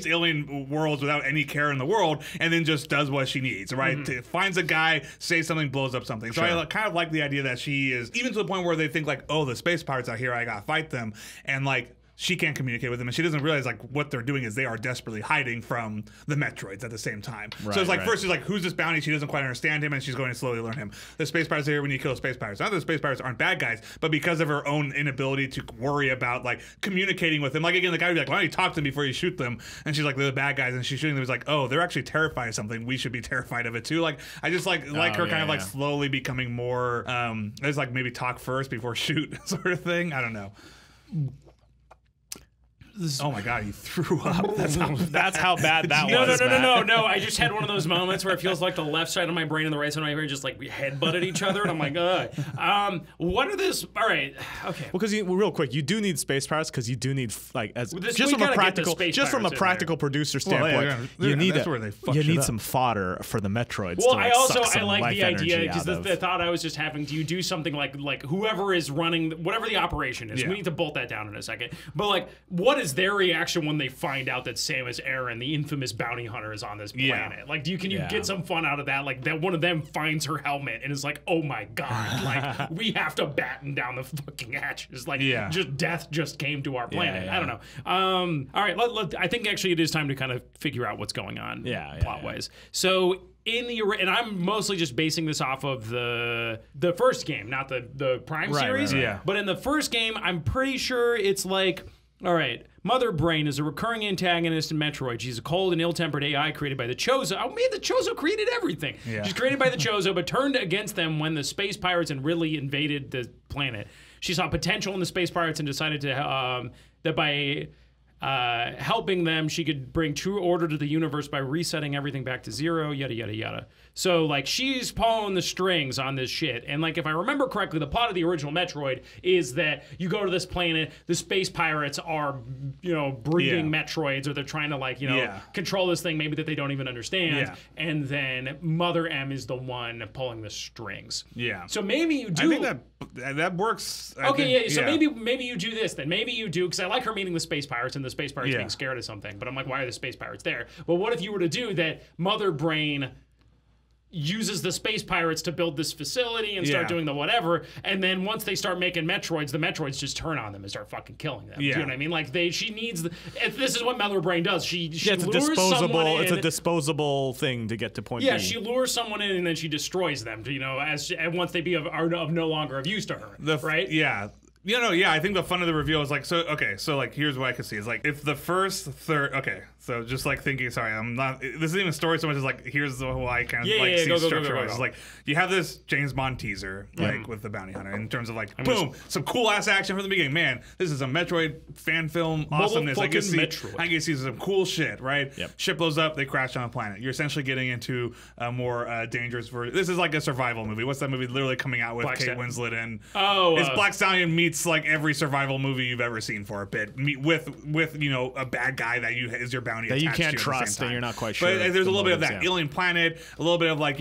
alien worlds without any care in the world, and then just does what she needs, right? Finds a guy, says something, blows up something. So I kind of like the idea that she is, even to the point where they think like, oh, the space pirates out here, I gotta fight them. And like, she can't communicate with them, and she doesn't realize like what they're doing is they are desperately hiding from the Metroids at the same time. So it's like first she's like, who's this bounty? She doesn't quite understand him, and she's going to slowly learn him. The space pirates are here when you kill space pirates. Not that the space pirates aren't bad guys, but because of her own inability to worry about like communicating with them. Like again, the guy would be like, why don't you talk to them before you shoot them? And she's like, they're the bad guys, and she's shooting them. It's like, oh, they're actually terrified of something. We should be terrified of it too. Like I just like her kind of like slowly becoming more. It's like maybe talk first before shoot sort of thing. I don't know. Oh my god, you threw up. That's how bad that was. No. I just had one of those moments where it feels like the left side of my brain and the right side of my brain just like we headbutted each other, and I'm like, what are this? All right, okay. Well, because real quick, you do need space pirates because you do need like as this, just from a practical producer standpoint, you need some fodder for the Metroids. Well, to, like, I like the idea because the thought I was just having. Do you do something like whoever is running whatever the operation is? We need to bolt that down in a second. But like, what is their reaction when they find out that Samus Aran, the infamous bounty hunter, is on this planet? Like, can you get some fun out of that? Like that one of them finds her helmet and is like, oh my god, like we have to batten down the fucking hatches. Like just death just came to our planet. I don't know. All right, I think actually it is time to kind of figure out what's going on plot wise. So and I'm mostly just basing this off of the first game, not the Prime series. But in the first game, I'm pretty sure it's like, all right, Mother Brain is a recurring antagonist in Metroid. She's a cold and ill-tempered AI created by the Chozo. Oh man, the Chozo created everything. She's created by the Chozo, but turned against them when the space pirates and Ridley invaded the planet. She saw potential in the space pirates and decided to that by helping them, she could bring true order to the universe by resetting everything back to zero, yada, yada, yada. So, like, she's pulling the strings on this shit. And, like, if I remember correctly, the plot of the original Metroid is that you go to this planet, the space pirates are, breeding Metroids, or they're trying to, like, control this thing maybe that they don't even understand. And then Mother M is the one pulling the strings. So maybe you do... I think that works. So maybe you do this then. Maybe you do, because I like her meeting the space pirates and the space pirates being scared of something. But I'm like, why are the space pirates there? But what if you were to do that Mother Brain uses the space pirates to build this facility and start doing the whatever, and then once they start making Metroids, the Metroids just turn on them and start fucking killing them. Do you know what I mean? Like she needs this is what Mother Brain does. She lures someone in. It's a disposable thing to get to point B. Yeah, she lures someone in and then she destroys them. And once they are no longer of use to her. Right? Yeah. I think the fun of the reveal is like, so like here's what I could see is like if the first third, so just like thinking, sorry, I'm not, this isn't even story so much as like, here's the whole I kind of see structure. It's like, you have this James Bond teaser, like with the bounty hunter in terms of like, boom, some cool ass action from the beginning. Man, this is a Metroid fan film awesomeness. I can see some cool shit, right? Ship blows up, they crash on a planet. You're essentially getting into a more dangerous version. This is like a survival movie. What's that movie literally coming out with Kate Winslet and it's Black Stallion meets like every survival movie you've ever seen for a bit, with a bad guy that is your bounty that you can't trust and you're not quite sure. But there's a little bit of that alien planet, a little bit of like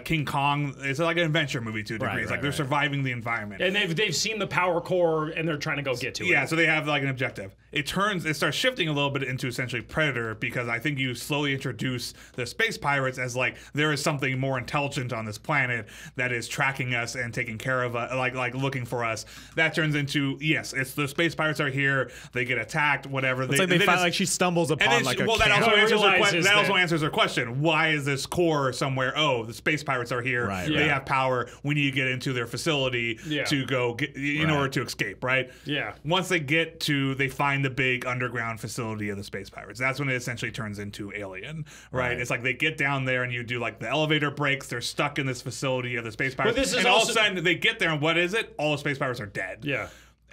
King Kong. It's like an adventure movie to a degree. It's like they're surviving the environment, and they've seen the power core and they're trying to go get to it. Yeah, so they have like an objective. It starts shifting a little bit into essentially Predator, because I think you slowly introduce the space pirates as like there is something more intelligent on this planet that is tracking us and taking care of us, like looking for us. That turns into it's the space pirates are here. They get attacked, whatever. It's like they find like she stumbles upon like that also answers her question. Why is this core somewhere? Oh, the space pirates are here. They have power. We need to get into their facility to go get in order to escape. Right. Yeah. Once they find the big underground facility of the space pirates. That's when it essentially turns into Alien. Right. It's like they get down there and you do like the elevator breaks. They're stuck in this facility of the space pirates. And all of a sudden they get there and what is it? All the space pirates are dead. Yeah.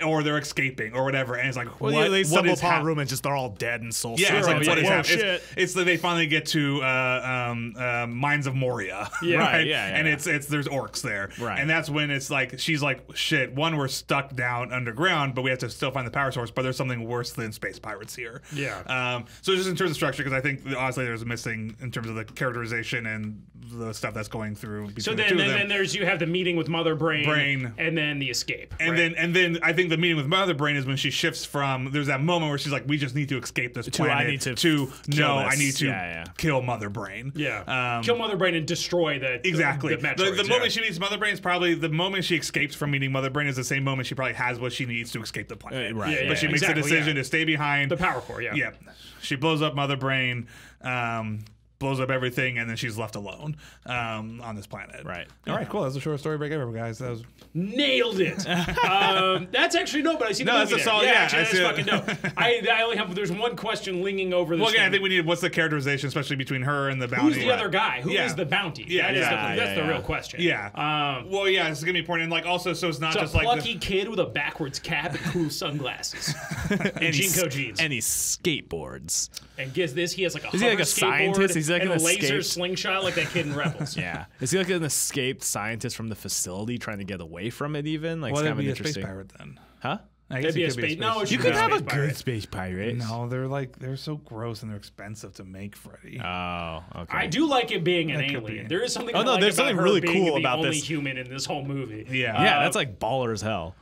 Or they're escaping, or whatever, and it's like, they stumble upon a room and just they're all dead and soul. Yeah, it's like, what is happening? It's that they finally get to Mines of Moria, right? And it's there's orcs there, and that's when it's like she's like, shit. One, we're stuck down underground, but we have to still find the power source. But there's something worse than space pirates here. Yeah. So just in terms of structure, because I think honestly there's missing in terms of the characterization and the stuff that's going through. So then there's you have the meeting with Mother Brain, and then the escape, and then I think think the meeting with Mother Brain is when she shifts from, there's that moment where she's like, we just need to escape this planet, I need to I need to kill Mother Brain. Yeah. Kill Mother Brain and destroy the exactly. the Metroids, the moment she meets Mother Brain is probably the moment she escapes from meeting Mother Brain is the same moment she probably has what she needs to escape the planet. Right. But she makes the decision to stay behind. The power core, Yeah. She blows up Mother Brain, blows up everything, and then she's left alone on this planet. Right. All right, cool. That's the shortest story break ever, guys. That was nailed it. That's actually no, but I see the movie that's a solid. Yeah, actually, that's fucking dope. I only have. There's one question linging over this. Well, thing. I think we need what's the characterization, especially between her and the bounty. Who's the other guy? Who is the bounty? Yeah, that's the real question. Yeah. Well, yeah, this is gonna be important. And like, also, so it's not It's just a like plucky kid with a backwards cap and cool sunglasses and Jinko jeans. And he skateboards. And guess this, he has like a Is he like a skateboard scientist? He's like and an a laser escaped- slingshot like that kid in Rebels. Yeah. Is he like an escaped scientist from the facility trying to get away from it even? Like, well, it's that'd kind of be a interesting. space pirate then. Huh? I guess That'd be it a could space. No, it You should could be a have a space good pirate. space pirate. No, they're so gross and they're expensive to make, Freddie. Oh, okay. I do like it being an That could alien. be. There is something. Oh, I no, like there's about something her really being cool the about only this. human in this whole movie. Yeah. That's like baller as hell.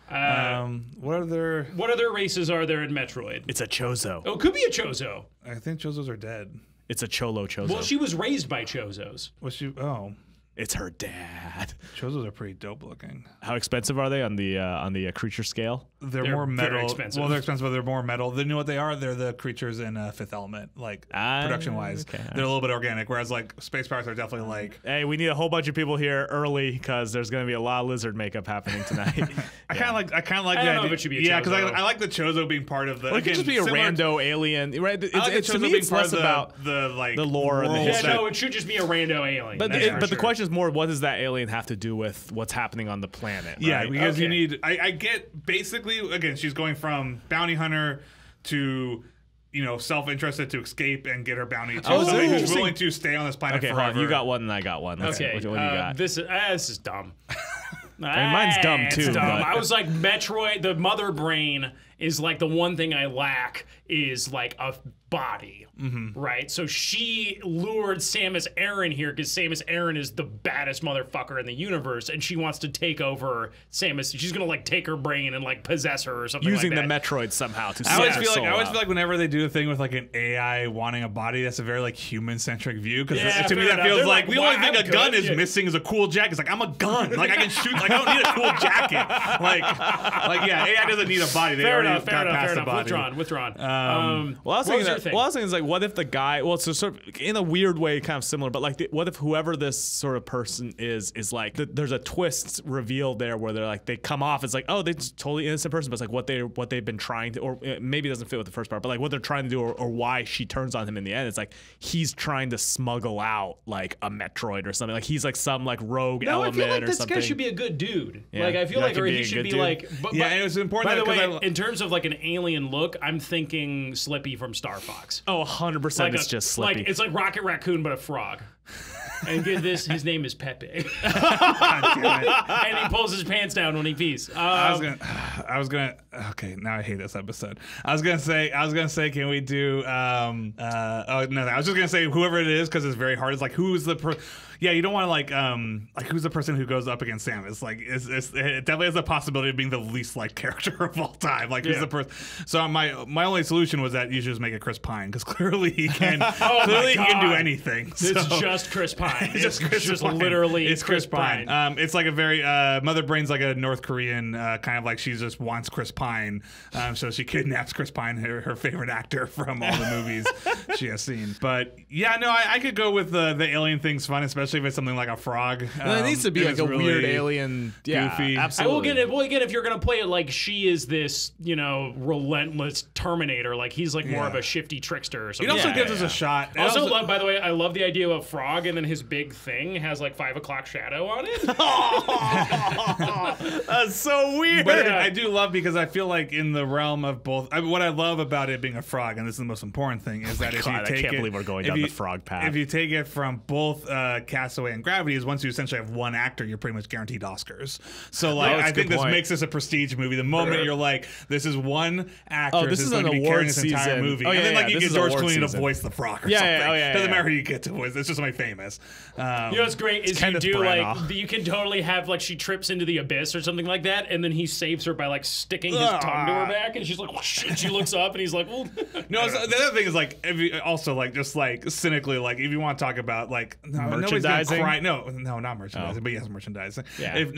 What other? What other races are there in Metroid? It's a Chozo. Oh, it could be a Chozo. I think Chozos are dead. It's a Cholo Chozo. Well, she was raised by Chozos. Was she? Oh, It's her dad. Chozos are pretty dope looking. How expensive are they on the creature scale? They're They're more very metal. expensive. Well, they're expensive, but they're more metal. They know what they are. They're the creatures in Fifth Element, like production wise. Okay. They're a little bit organic, whereas like space pirates are definitely like. Hey, we need a whole bunch of people here early because there's going to be a lot of lizard makeup happening tonight. I kind of like. I don't know if it should be a yeah, because Chozo. I like the Chozo being part of the. Well, it could just be a rando alien, right? I like the to Chozo me, being it's part less of about the like the lore and the world Yeah, history. that- no, it should just be a rando alien. But That's for the sure. question is more, what does that alien have to do with what's happening on the planet? Yeah, right? because you Okay. need. I get basically again. She's going from bounty hunter to self-interested to escape and get her bounty to Oh, somebody who's interesting. willing to stay on this planet Okay, hold forever. on. You got one and I got one. Let's see. Okay, What do you got? this is dumb. mine's dumb, too, It's dumb. but- I was like, Metroid, the Mother Brain is like the one thing I lack is like a body, right? So she lured Samus Aran here because Samus Aran is the baddest motherfucker in the universe, and she wants to take over Samus. She's gonna like take her brain and like possess her or something Using like the that. Metroid somehow to I always suck her feel soul like out. whenever they do a thing with like an AI wanting a body, that's a very like human-centric view. Because Yeah, to me fair that enough. feels They're like like, the only "Wow, thing a I'm gun good." is Yeah. missing is a cool jacket. It's like I'm a gun. Like I can shoot. Like I don't need a cool jacket. Like yeah, AI doesn't need a body. They Fair already enough, got past the body. Withdrawn. Well, I was what was thinking your that, thing? well, I was thinking is like, what if the guy? Well, it's sort of in a weird way, kind of similar, but like, what if whoever this sort of person is like, there's a twist revealed there where they're like, they come off as like, oh, they're just totally innocent person, but it's like what they've been trying to, or maybe it doesn't fit with the first part, but like what they're trying to do, or why she turns on him in the end. It's like he's trying to smuggle out like a Metroid or something. Like he's like some like rogue No, I element feel like or this something. guy should be a good dude. Yeah. Like I feel That like, could or be he a should good be dude. like. But, Yeah, and it was important. By the way, because in terms of like an alien look, I'm thinking Slippy from Star Fox. Oh, 100%. Like It's just Slippy. Like it's like Rocket Raccoon but a frog. And get this, his name is Pepe. God damn it. And he pulls his pants down when he pees. I was gonna. Okay, now I hate this episode. I was gonna say, can we do? Oh no, I was just gonna say whoever it is because it's very hard. It's like who's the yeah, you don't want to like who's the person who goes up against Samus? Like it definitely has the possibility of being the least liked character of all time. Like who's the person? So my only solution was that you should just make it Chris Pine because clearly he can clearly he can do God. anything. It's So- just Chris Pine. It's just Pine. Literally it's Chris Pine. Pine. It's like a very Mother Brain's like a North Korean kind of like she just wants Chris Pine, so she kidnaps Chris Pine, her favorite actor from all the movies she has seen. But yeah, no, I could go with the alien thing's fun, especially if it's something like a frog. it needs to be if like it's a really weird alien. Yeah, goofy. I absolutely. will get it. Well, again, if you're gonna play it like she is this, relentless Terminator, like he's like more Yeah. of a shifty trickster or It something. also gives us a shot. It Also, by the way, I love the idea of a frog, and then his big thing has like 5 o'clock shadow on it. That's so weird. But I do love because I feel like in the realm of both, what I love about it being a frog, and this is the most important thing, is that if God, you I take can't it, believe we're going if down you- the frog path. If you take it from both Castaway and Gravity is once you essentially have one actor, you're pretty much guaranteed Oscars. So like that's I a think good this point. makes this a prestige movie. The moment you're like, this is one actor, this is going an to be award carrying this entire season. movie, Oh, and yeah, then like yeah, you this get is George award Clooney to season. voice the Frog or Yeah, something. yeah, oh, yeah, Doesn't yeah. matter who you get to voice. It's just somebody famous. You know what's great is you Kenneth do Branagh. like you can totally have like she trips into the abyss or something like that, and then he saves her by like sticking his tongue to her back, and she's like, oh, shit. She looks up, and he's like, well. No, so the other thing is like also like just like cynically, like if you want to talk about like nobody's gonna Merchandising? cry. No, not merchandising, but yes, merchandising. Yeah. If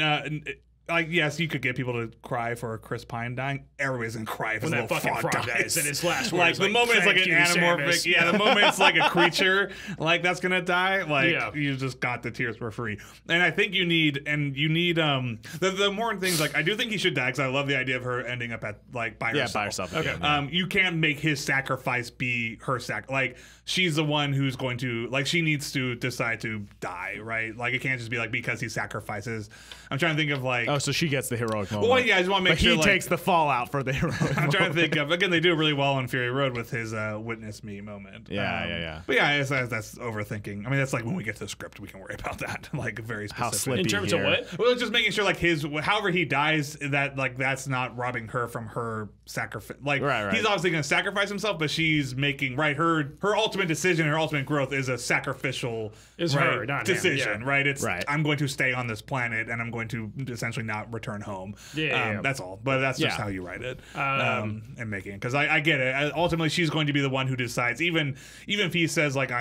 like yes, you could get people to cry for Chris Pine dying. Everybody's gonna cry if When his that little fucking frog dies and his last like words, the like, moment it's like an "Thank you, anamorphic, Samus." yeah, the moment it's like a creature like that's gonna die, like Yeah. you just got the tears for free. And I think you need the more things like I do think he should die because I love the idea of her ending up at like by herself. by herself. Okay. You can't make his sacrifice be her like she's the one who's going to like she needs to decide to die, right? Like it can't just be like because he sacrifices. I'm trying to think of like Oh, so she gets the heroic moment. well, yeah, I just want to make but sure he like, takes the fallout for the heroic I'm moment. trying to think of again. They do it really well on Fury Road with his "Witness Me" moment. Yeah. But yeah, that's overthinking. I mean, that's like when we get to the script, we can worry about that. Like very specific. How slippy In terms here. of what? Well, just making sure like however he dies, that like that's not robbing her from her sacrifice. Like Right. he's obviously going to sacrifice himself, but she's making her ultimate decision, her ultimate growth is a sacrificial her, not him, decision, yeah. right? It's Right. I'm going to stay on this planet and I'm going to essentially not return home. Yeah. That's all. But that's just Yeah. how you write it and making it because I get it. Ultimately, she's going to be the one who decides. Even if he says like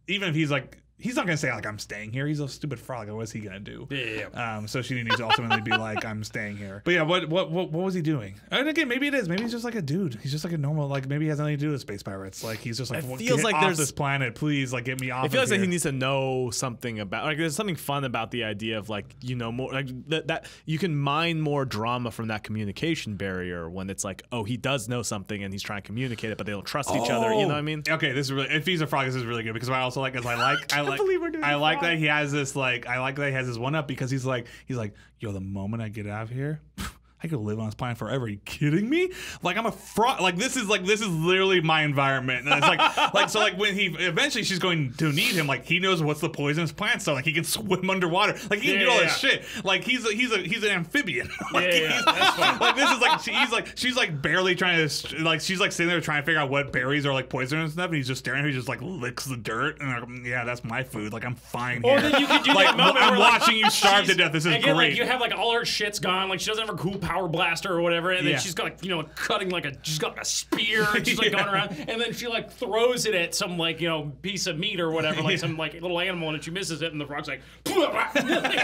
even if he's like. He's not gonna say like I'm staying here. He's a stupid frog. What's he gonna do? Yeah. So she needs to ultimately be like I'm staying here. But yeah, what was he doing? And again, maybe it is. Maybe he's just like a dude. He's just like a normal like maybe he has nothing to do with space pirates. Like he's just like It well, feels get like off there's- this planet, please. Like get me off. I feel of like here. he needs to know something about like there's something fun about the idea of like more like that you can mine more drama from that communication barrier when it's like oh he does know something and he's trying to communicate it but they don't trust each other, you know what I mean? Okay, this is really. If he's a frog, this is really good because what I also like is I like that he has this like I like that he has this one up because he's like yo the moment I get out of here. I could live on this planet forever. Are you kidding me? Like I'm a frog. Like this is literally my environment. And it's like so like when he eventually she's going to need him. Like he knows what's the poisonous plant stuff. Like he can swim underwater. Like he can do all this shit. Like he's an amphibian. Like, That's fine. like this is like she's like barely trying to like she's like sitting there trying to figure out what berries are like poisonous and stuff. And he's just staring at her. He just like licks the dirt and like, yeah, that's my food. Like I'm fine here. Or then you could do like that moment I'm where, like, watching you starve to she's- death. This is again, great. Like you have like all her shit's gone. Like she doesn't have her cool power blaster or whatever, and then Yeah. she's got like cutting like she's got like a spear. And she's like going around, and then she like throws it at some like piece of meat or whatever, like some like little animal, and she misses it, and the frog's like, he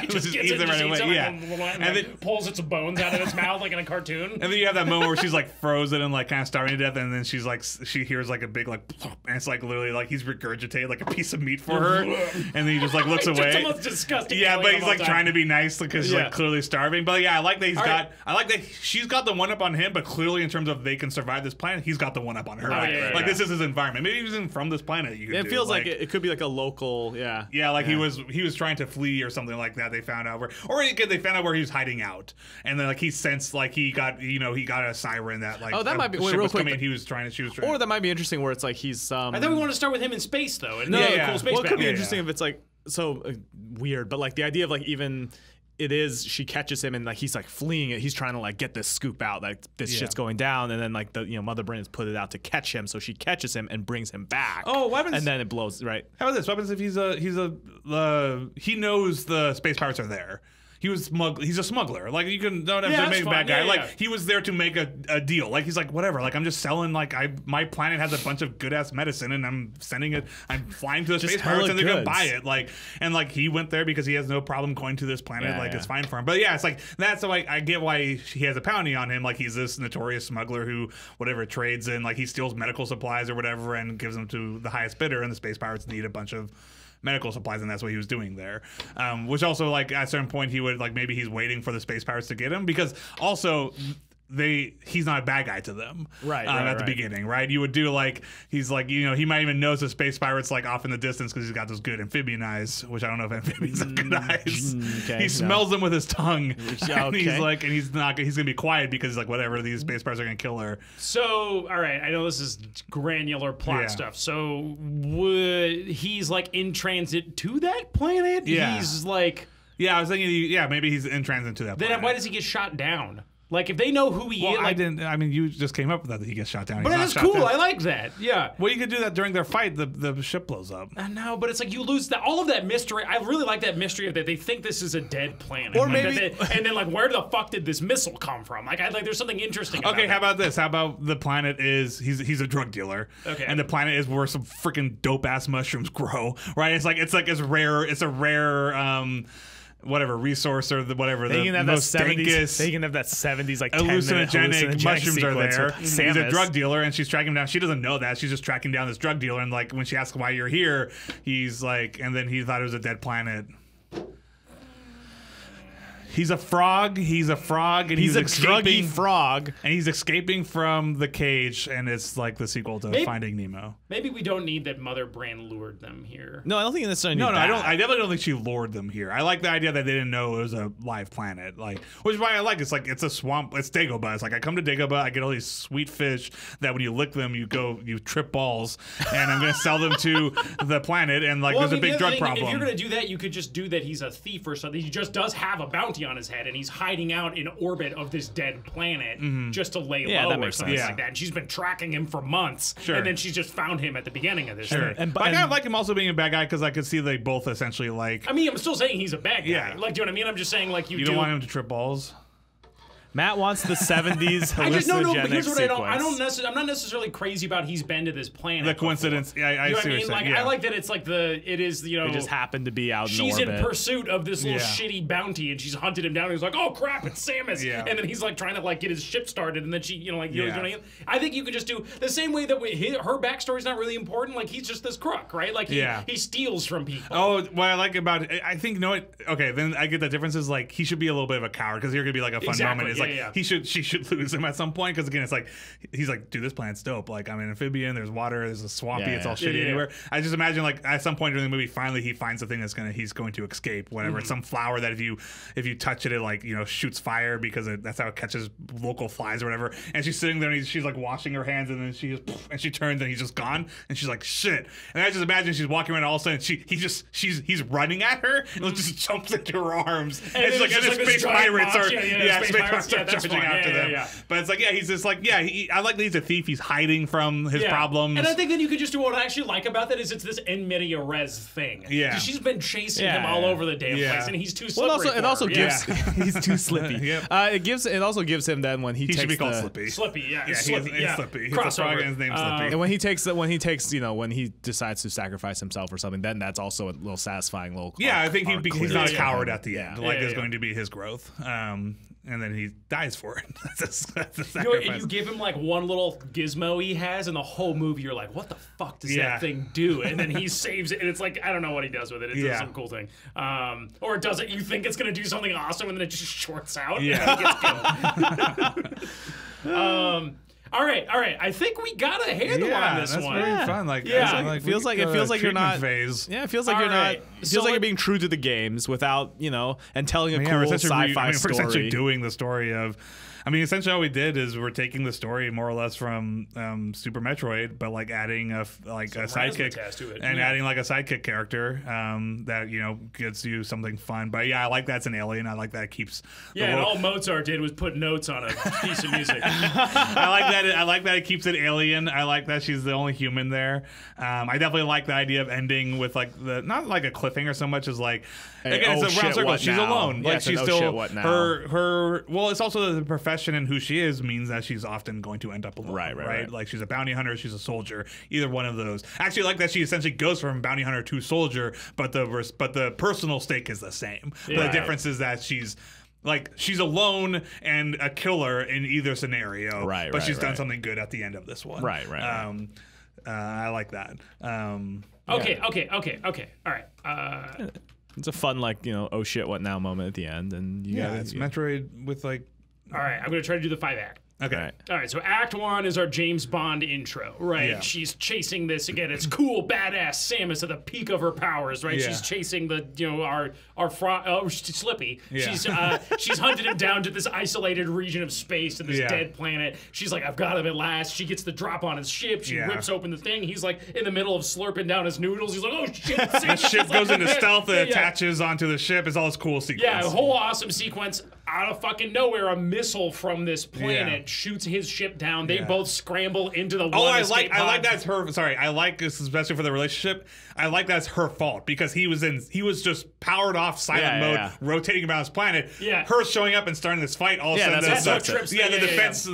just Just gets eats it, it and right just away, eats it, yeah. and And then then- pulls its bones out of its mouth like in a cartoon. And then you have that moment where she's like frozen and like kind of starving to death, and then she's like she hears like a big like, and it's like literally like he's regurgitated like a piece of meat for her, and then he just like looks It's away. the most disgusting. Yeah, feeling but of he's all like time. trying to be nice because he's Yeah. like clearly starving. But yeah, I like that right. I like that she's got the one up on him, but clearly in terms of they can survive this planet, he's got the one up on her. yeah. This is his environment. Maybe he wasn't from this planet. It feels like it could be like a local yeah, like he was trying to flee or something like that. They found out they found out where he was hiding out, and then like he sensed like he got a siren that like that might be- a wait, ship real was quick, coming. She was trying. or that might be interesting where it's like he's I thought we wanted to start with him in space though, and no, cool space. well, it could be battle. interesting if it's like so weird, but like the idea of like even it is she catches him and like he's like fleeing it. He's trying to like get this scoop out, like this shit's going down, and then like the Mother Brain has put it out to catch him, so she catches him and brings him back. Oh, what happens? And then it blows right. How about this? What happens if he knows the space pirates are there? He's a smuggler. Like you don't have to make a bad guy. Yeah, like he was there to make a deal. Like he's like whatever. Like I'm just selling. Like my planet has a bunch of good ass medicine, and I'm sending it. I'm flying to the space pirates, and they're gonna buy it. Like he went there because he has no problem going to this planet. It's fine for him. But yeah, it's like that's why I get why he has a bounty on him. Like he's this notorious smuggler who whatever trades in. Like he steals medical supplies or whatever and gives them to the highest bidder. And the space pirates need a bunch of medical supplies, and that's what he was doing there. Which also, like, at a certain point, he would, like, maybe he's waiting for the space pirates to get him, because also he's not a bad guy to them, Right, at the beginning, right? You would do like he's like he might even notice a space pirate's like off in the distance because he's got those good amphibian eyes, which I don't know if amphibians have good eyes. Okay, he smells them with his tongue, and he's Okay. like, and he's gonna be quiet because he's like, whatever, these space pirates are gonna kill her. So, all right, I know this is granular plot Yeah. stuff. So, he's like in transit to that planet? Yeah. He's like. Yeah, I was thinking, maybe he's in transit to that. Then planet. why does he get shot down? Like, if they know who he Well, is, like, I didn't. I mean, you just came up with that he gets shot down. but He's not that's shot cool. down. I like that. Yeah. Well, you could do that during their fight. The ship blows up. I know, but it's like you lose all of that mystery. I really like that mystery of that they think this is a dead planet, Or like, maybe- and then like where the fuck did this missile come from? Like there's something interesting. Okay, about how it. about this? How about the planet is he's a drug dealer. Okay. And the planet is where some freaking dope ass mushrooms grow. Right? It's rare. It's a rare whatever resource or whatever They the can have that most 70s. dankest They can have that 70s like 10-minute hallucinogenic mushrooms are sequence there. with He's a Samus. drug dealer, and she's tracking him down. She doesn't know that. She's just tracking down this drug dealer, and like when she asks why you're here, he's like, and then he thought it was a dead planet. He's a frog. He's a frog, and He's a escaping druggy frog. and he's escaping from the cage, and it's like the sequel to Maybe- Finding Nemo. Maybe we don't need that Mother Brand lured them here. No, I don't think you necessarily need No, that. I don't. I definitely don't think she lured them here. I like the idea that they didn't know it was a live planet, like, which is why I like. It's like it's a swamp. It's Dagobah. It's like I come to Dagobah, I get all these sweet fish that when you lick them, you trip balls, and I'm gonna sell them to the planet, and like there's a big the drug other thing, problem. If you're gonna do that, you could just do that. He's a thief or something. He just does have a bounty on his head, and he's hiding out in orbit of this dead planet just to lay Yeah, low that or makes something sense. like that. And she's been tracking him for months, Sure. and then she's just found him at the beginning of this. Sure. thing. And- But I and- kind of like him also being a bad guy because I could see they both essentially like. I mean, I'm still saying he's a bad guy. Yeah. Like, do you know what I mean? I'm just saying, like, You don't want him to trip balls. Matt wants the 70s hallucinogenic I just no. But here's what sequence. I'm not necessarily crazy about. He's been to this planet. The before. coincidence. Yeah, I You know what see I what mean? you're Like, saying. Yeah. I like that it's like it is They just happened to be out in she's orbit. in pursuit of this little Yeah. shitty bounty, and she's hunted him down. And he's like, "Oh crap, it's Samus!" Yeah. And then he's like trying to like get his ship started, and then she, you know, like, you know Yeah. what I mean? I think you could just do the same way that her backstory's not really important. Like, he's just this crook, right? Like, he steals from people. Oh, what I like about it, I think, okay, then I get the difference is like he should be a little bit of a coward because here could be like a fun Exactly, moment. It's yeah, like yeah. she should lose him at some point because again, it's like he's like, dude, this planet's dope. Like I'm an amphibian. There's water. There's a swampy. Yeah, it's all yeah. shitty Yeah, yeah. anywhere. I just imagine like at some point during the movie, finally he finds the thing he's going to escape. Whatever. It's some flower that if you touch it, it like shoots fire because that's how it catches local flies or whatever. And she's sitting there and she's like washing her hands and then she turns and he's just gone and she's like shit. And I just imagine she's walking around and all of a sudden he's running at her and just jumps into her arms and then she's like it's and just the like this space giant pirates box. are Yeah, space pirates yeah, are that's charging fine. after Yeah, them. yeah. But it's like he's just like I like that he's a thief. He's hiding from his problems. And I think then you could just do what I actually like about that is it's this en media res thing. Yeah. She's been chasing him Yeah, all yeah. over the damn Yeah. place, and he's too Well, slippery. it also for her. gives he's too slippy. Yep. It also gives him then when he he takes should be called the, Slippy. Slippy, yeah, Yeah, Slippy, he's yeah. Slippy. He's a frog Crossover. and his name's Slippy. And when he decides to sacrifice himself or something, then that's also a little satisfying little. Yeah, I think arc he's not a clearly. coward at the Yeah. end. Like Yeah, is yeah. going to be his growth. And then he dies for it. that's a You know, sacrifice. you give him like one little gizmo he has, and the whole movie you're like, what the fuck does Yeah. that thing do? And then he saves it, and it's like, I don't know what he does with it. It does Yeah. some cool thing. Or does it, you think it's going to do something awesome, and then it just shorts out? Yeah. And he gets killed. All right. I think we got a handle on this that's one. very fun. Like, Yeah. like, It feels we like- it go feels to like you're treatment not- phase. Yeah, it feels like All you're right. not. It So feels like let- you're being true to the games without and telling a Yeah, cool we're essentially sci-fi we're story. essentially doing the story of. I mean, essentially all we did is we're taking the story more or less from Super Metroid, but like adding a sidekick razzmatazz to it. and Yeah. adding like a sidekick character that gives you something fun. But yeah, I like that's an alien. I like that it keeps. the Yeah, and world- all Mozart did was put notes on a piece of music. I like that it keeps it alien. I like that she's the only human there. I definitely like the idea of ending with like not like a cliffhanger so much as like Hey, again, oh it's a round shit, circle. what She's now? alone. Yeah, Like it's an she's oh still shit, what now? her. Well, it's also the profession and who she is means that she's often going to end up alone. Right. Like she's a bounty hunter. She's a soldier. Either one of those. Actually, I like that she essentially goes from bounty hunter to soldier, but the personal stake is the same. But the Right. difference is that she's alone and a killer in either scenario. Right, But right, she's done right. something good at the end of this one. Right. I like that. Okay. All right. It's a fun oh shit, what now moment at the end, and you Yeah, gotta, it's Metroid with like All right, I'm gonna try to do the 5-act. Okay. All right, so Act 1 is our James Bond intro, right? Yeah. She's chasing this again. It's cool, badass Samus at the peak of her powers, right? Yeah. She's chasing the, Slippy. Yeah. She's hunted him down to this isolated region of space and this dead planet. She's like, I've got him at last. She gets the drop on his ship. She rips open the thing. He's like in the middle of slurping down his noodles. He's like, oh shit! The ship goes into stealth. It attaches onto the ship. It's all this cool sequence. Yeah, a whole awesome sequence. Out of fucking nowhere, a missile from this planet shoots his ship down. They both scramble into the I like that's her. Sorry, I like this especially for the relationship. I like that's her fault because he was just powered off silent mode, rotating around his planet. Yeah, her showing up and starting this fight. All of a sudden, that's what trips. The defense of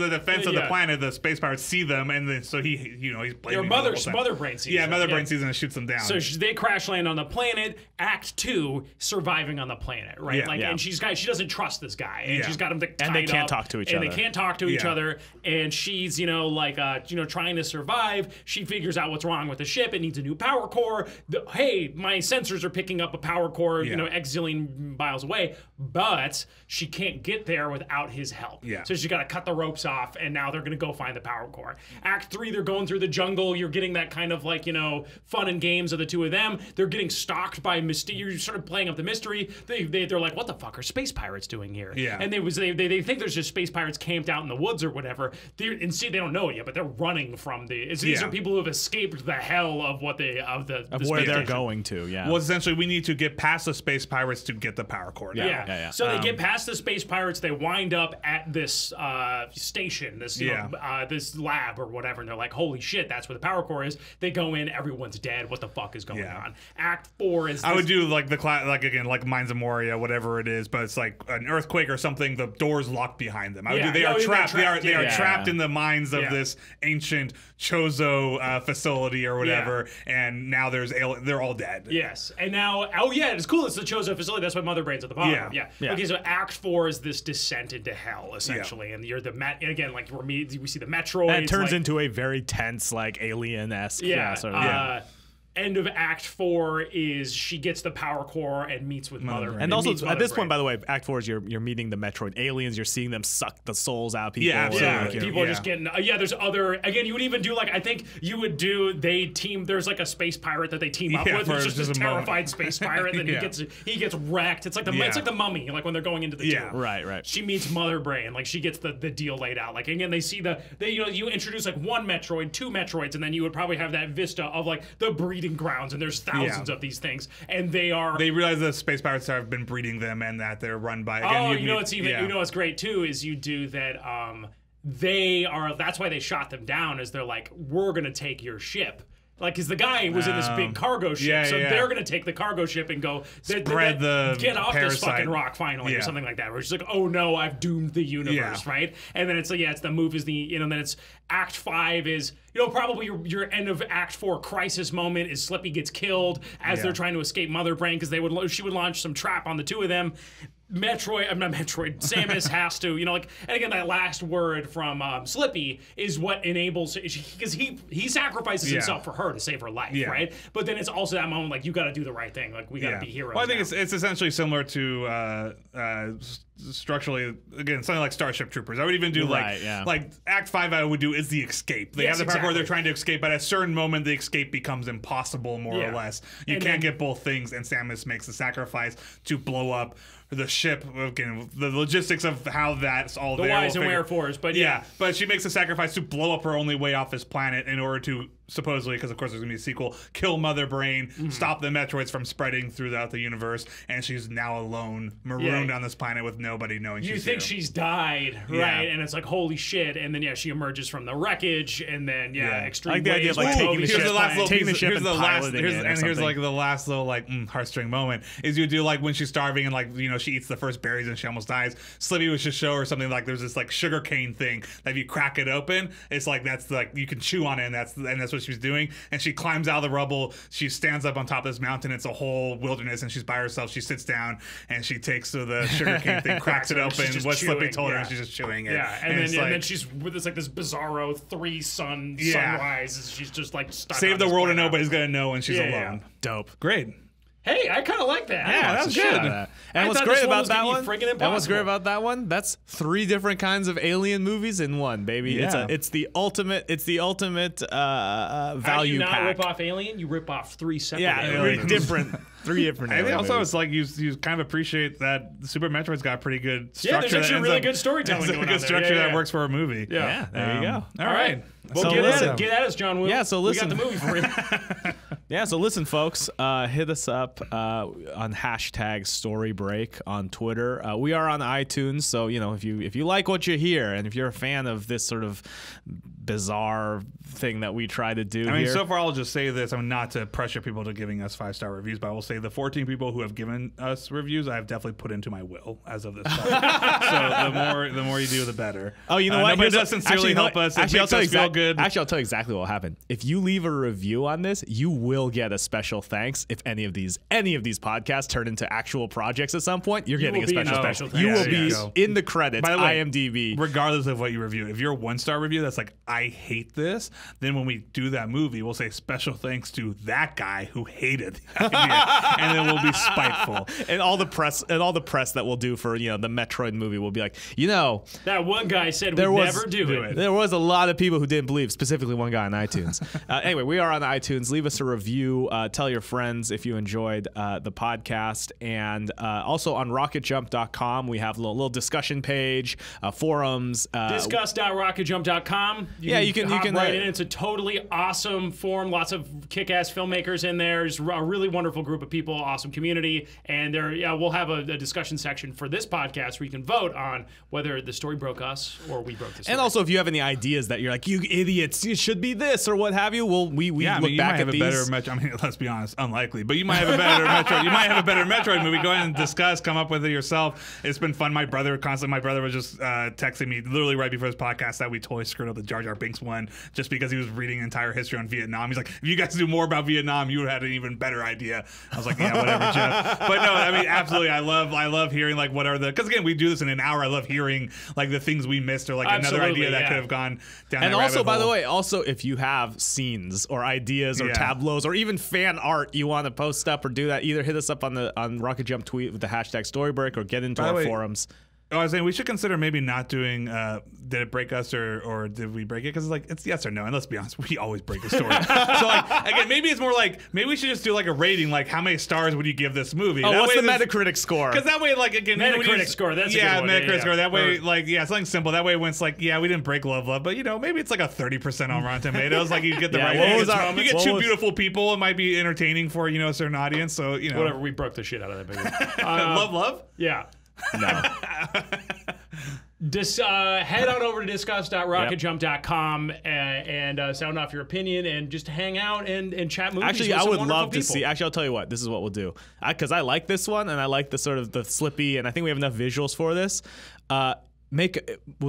the planet, the space pirates see them, and then, so he's blaming Mother Brain sees them. Mother Brain sees them and shoots them down. So they crash land on the planet. Act 2, surviving on the planet, right? And she doesn't trust this guy, and she's got him tied and they can't up, talk to each and other. they can't talk to each other. And she's trying to survive. She figures out what's wrong with the ship. It needs a new power core. Hey, my sensors are picking up a power core, X zillion miles away, but she can't get there without his help. Yeah. So she's got to cut the ropes off, and now they're going to go find the power core. Act 3, they're going through the jungle. You're getting that kind of fun and games of the two of them. They're getting stalked by mystery. You're sort of playing up the mystery. They're like, what the fuck are space pirates doing here? Yeah. And they think there's just space pirates camped out in the woods or whatever. They don't know it yet, but they're running from these are people who have escaped the hell of what the where they're station. going to. Yeah. Well, essentially, we need to get past the space pirates to get the power core. Now. Yeah. So they get past the space pirates. They wind up at this station, this this lab or whatever, and they're like, "Holy shit, that's where the power core is." They go in. Everyone's dead. What the fuck is going on? Act 4 is. I would do like like Mines of Moria, whatever it is, but it's like an earthquake or something. The doors locked behind them. I would do. They are trapped. They are trapped in the mines of this ancient Chozo facility or whatever, and now they're all dead. Yes, and now it's cool. It's the Chozo facility. That's why Mother Brain's at the bottom. Yeah. Okay, so Act 4 is this descent into hell essentially, and you're again like we see the Metroid. And it turns into a very tense, like alien-esque. End of Act 4 is she gets the power core and meets with Mother Brain. And also, at this point, by the way, Act 4 is you're meeting the Metroid aliens. You're seeing them suck the souls out of people. People are just getting. There's other. Again, you would even do I think you would do. There's like a space pirate that they team up with. It's just this terrified space pirate. Then he gets wrecked. It's like the Mummy. Like when they're going into the tomb. Right. She meets Mother Brain. Like she gets the deal laid out. Like again, they see you introduce like one Metroid, two Metroids, and then you would probably have that vista of like the breeding grounds, and there's thousands of these things, and they realize the space pirates have been breeding them and that they're run by what's great too is you do that that's why they shot them down, is they're like, we're gonna take your ship. Like, because the guy was in this big cargo ship, so they're going to take the cargo ship and go, get off this fucking rock finally, or something like that. Where it's like, oh no, I've doomed the universe, right? And then it's like, it's the move is then it's Act 5 is, probably your end of Act 4 crisis moment is Slippy gets killed as they're trying to escape Mother Brain, because she would launch some trap on the two of them. Samus has to, and again, that last word from Slippy is what enables, because he sacrifices himself for her to save her life, right? But then it's also that moment, like, you got to do the right thing, like, we got to be heroes. Well, I think it's essentially similar to structurally, again, something like Starship Troopers. I would even do like Act 5 I would do is the escape. They have the power where they're trying to escape, but at a certain moment the escape becomes impossible, more or less. You can't get both things, and Samus makes the sacrifice to blow up the ship. Again, the logistics of how that's all there. The whys and wherefores, but but she makes a sacrifice to blow up her only way off this planet in order to supposedly, because of course there's gonna be a sequel, kill Mother Brain, stop the Metroids from spreading throughout the universe, and she's now alone, marooned on this planet with nobody knowing she's here. You think she's died, right? And it's like, holy shit, and then she emerges from the wreckage, and then extreme. I like the idea of like taking the ship and piloting it. And here's like the last little like heartstring moment is you do like when she's starving and like she eats the first berries and she almost dies. Slippy was just show her something like there's this like sugar cane thing that if you crack it open, it's like that's like you can chew on it, and that's what she's doing. And she climbs out of the rubble. She stands up on top of this mountain. It's a whole wilderness, and she's by herself. She sits down and she takes the sugar cane thing, cracks it open. What Slippy told her, and she's just chewing it. Yeah, and then she's with this bizarro sunrise. She's just like stuck. Save the world, and nobody's gonna know when she's alone. Dope. Great. Hey, I kind of like that. Yeah, that's good. And what's great about that one? And what's great about that one? That's 3 different kinds of alien movies in one, baby. Yeah. It's the ultimate. It's the ultimate value How do you not pack. rip off Alien? You rip off 3 separate Yeah, aliens. three different. I think alien also movies. it's like you kind of appreciate that Super Metroid's got pretty good structure. Yeah, there's actually really good storytelling It's a going on good there. structure Yeah. that works for a movie. Yeah, there you go. All right. Well, So get at us, John Woo. Yeah, so listen. We got the movie for you. Yeah, so listen, folks, hit us up on #StoryBreak on Twitter. We are on iTunes, so if you like what you hear, and if you're a fan of this sort of bizarre thing that we try to do, I mean, here, so far I'll just say this. I'm not to pressure people to giving us 5-star reviews, but I will say the 14 people who have given us reviews, I have definitely put into my will as of this time. So the more you do, the better. Oh, you know what? But it does sincerely help us. It makes us feel good. Actually, I'll tell you exactly what will happen. If you leave a review on this, you will get a special thanks. If any of these podcasts turn into actual projects at some point, you're getting a special thanks. You will be in the credits. By the way, IMDb. Regardless of what you review, if you're a 1-star review that's like, I hate this, then when we do that movie, we'll say special thanks to that guy who hated the idea, and then we'll be spiteful. And all the press that we'll do for the Metroid movie will be like, That one guy said we'd never do it. There was a lot of people who didn't believe, specifically one guy on iTunes. Anyway, we are on iTunes. Leave us a review. Tell your friends if you enjoyed the podcast. And also on RocketJump.com, we have a little discussion page, forums. Discuss.rocketjump.com. You can write in. It's a totally awesome forum. Lots of kick-ass filmmakers in there. It's a really wonderful group of people, awesome community. And we'll have a discussion section for this podcast where you can vote on whether the story broke us or we broke the story. And also, if you have any ideas that you're like, you idiots, it should be this or what have you, we look back at these. I mean, let's be honest, unlikely, but you might have a better Metroid. You might have a better Metroid movie. Go ahead and discuss, come up with it yourself. It's been fun. My brother was just texting me literally right before this podcast that we totally screwed up the Jar Jar Binks one just because he was reading entire history on Vietnam. He's like, if you guys do more about Vietnam, you would have had an even better idea. I was like, yeah, whatever, Jeff. But no, I mean, absolutely, I love hearing like what are the, because again, we do this in an hour. I love hearing like the things we missed or like another idea that could have gone down. And that also, rabbit by the hole. way, also if you have scenes or ideas or tableaus or even fan art you want to post up or do that, either hit us up on RocketJump tweet with the #StoryBreak or get into our forums. I was saying we should consider maybe not doing did it break us or did we break it? Because it's yes or no. And let's be honest, we always break a story. So like again, maybe it's more like maybe we should just do like a rating, like how many stars would you give this movie? Oh, what's the Metacritic score? Because that way, like again, Metacritic score. That's a good one. Metacritic score. That way, like something simple. That way, when it's like we didn't break love, but maybe it's like a 30% on Rotten Tomatoes. Like you get the right. You get two beautiful people. It might be entertaining for a certain audience. So whatever. We broke the shit out of that baby. Love. Yeah. No. Head on over to discuss.rocketjump.com and sound off your opinion and just hang out and chat movies. Actually, with I some would wonderful love to people. see. Actually, I'll tell you what. This is what we'll do. Because I like this one and I like the sort of the slippy, and I think we have enough visuals for this. We'll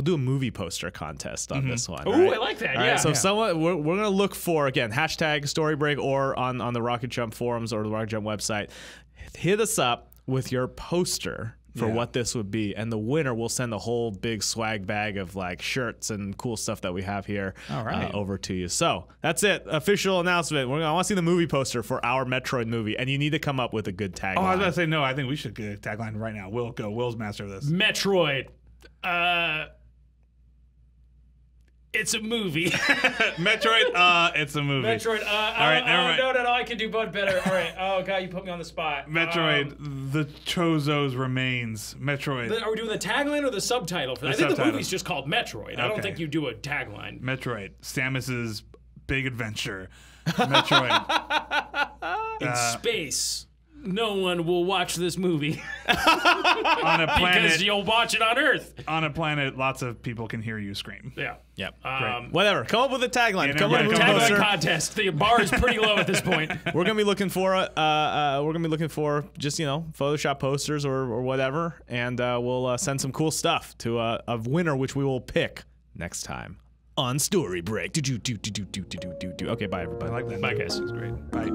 do a movie poster contest on this one. Ooh, right? I like that. All Yeah. right, so someone we're gonna look for again #StoryBreak or on the RocketJump forums or the RocketJump website. Hit us up with your poster for what this would be, and the winner will send a whole big swag bag of like shirts and cool stuff that we have here over to you. So that's it. Official announcement. I want to see the movie poster for our Metroid movie, and you need to come up with a good tagline. Oh, I was about to say no. I think we should get a tagline right now. Will go. Will's master of this. Metroid. It's a movie. Metroid, it's a movie. Metroid, all right, never mind. No, I can do both better. All right. Oh, God, you put me on the spot. Metroid, the Chozo's remains. Metroid. Are we doing the tagline or the subtitle for that? I think the movie's just called Metroid. I don't think you do a tagline. Metroid, Samus's big adventure. Metroid. In space. No one will watch this movie On a planet. because you'll watch it on Earth. On a planet, lots of people can hear you scream. Yeah. Yep. Great. Whatever. Come up with a tagline. Yeah, Come up with a Tagline poster. contest. The bar is pretty low at this point. We're gonna be looking for just Photoshop posters or whatever, and we'll send some cool stuff to a winner, which we will pick next time on Story Break. Okay, bye everybody. I like that. Bye, guys. It was great. Bye.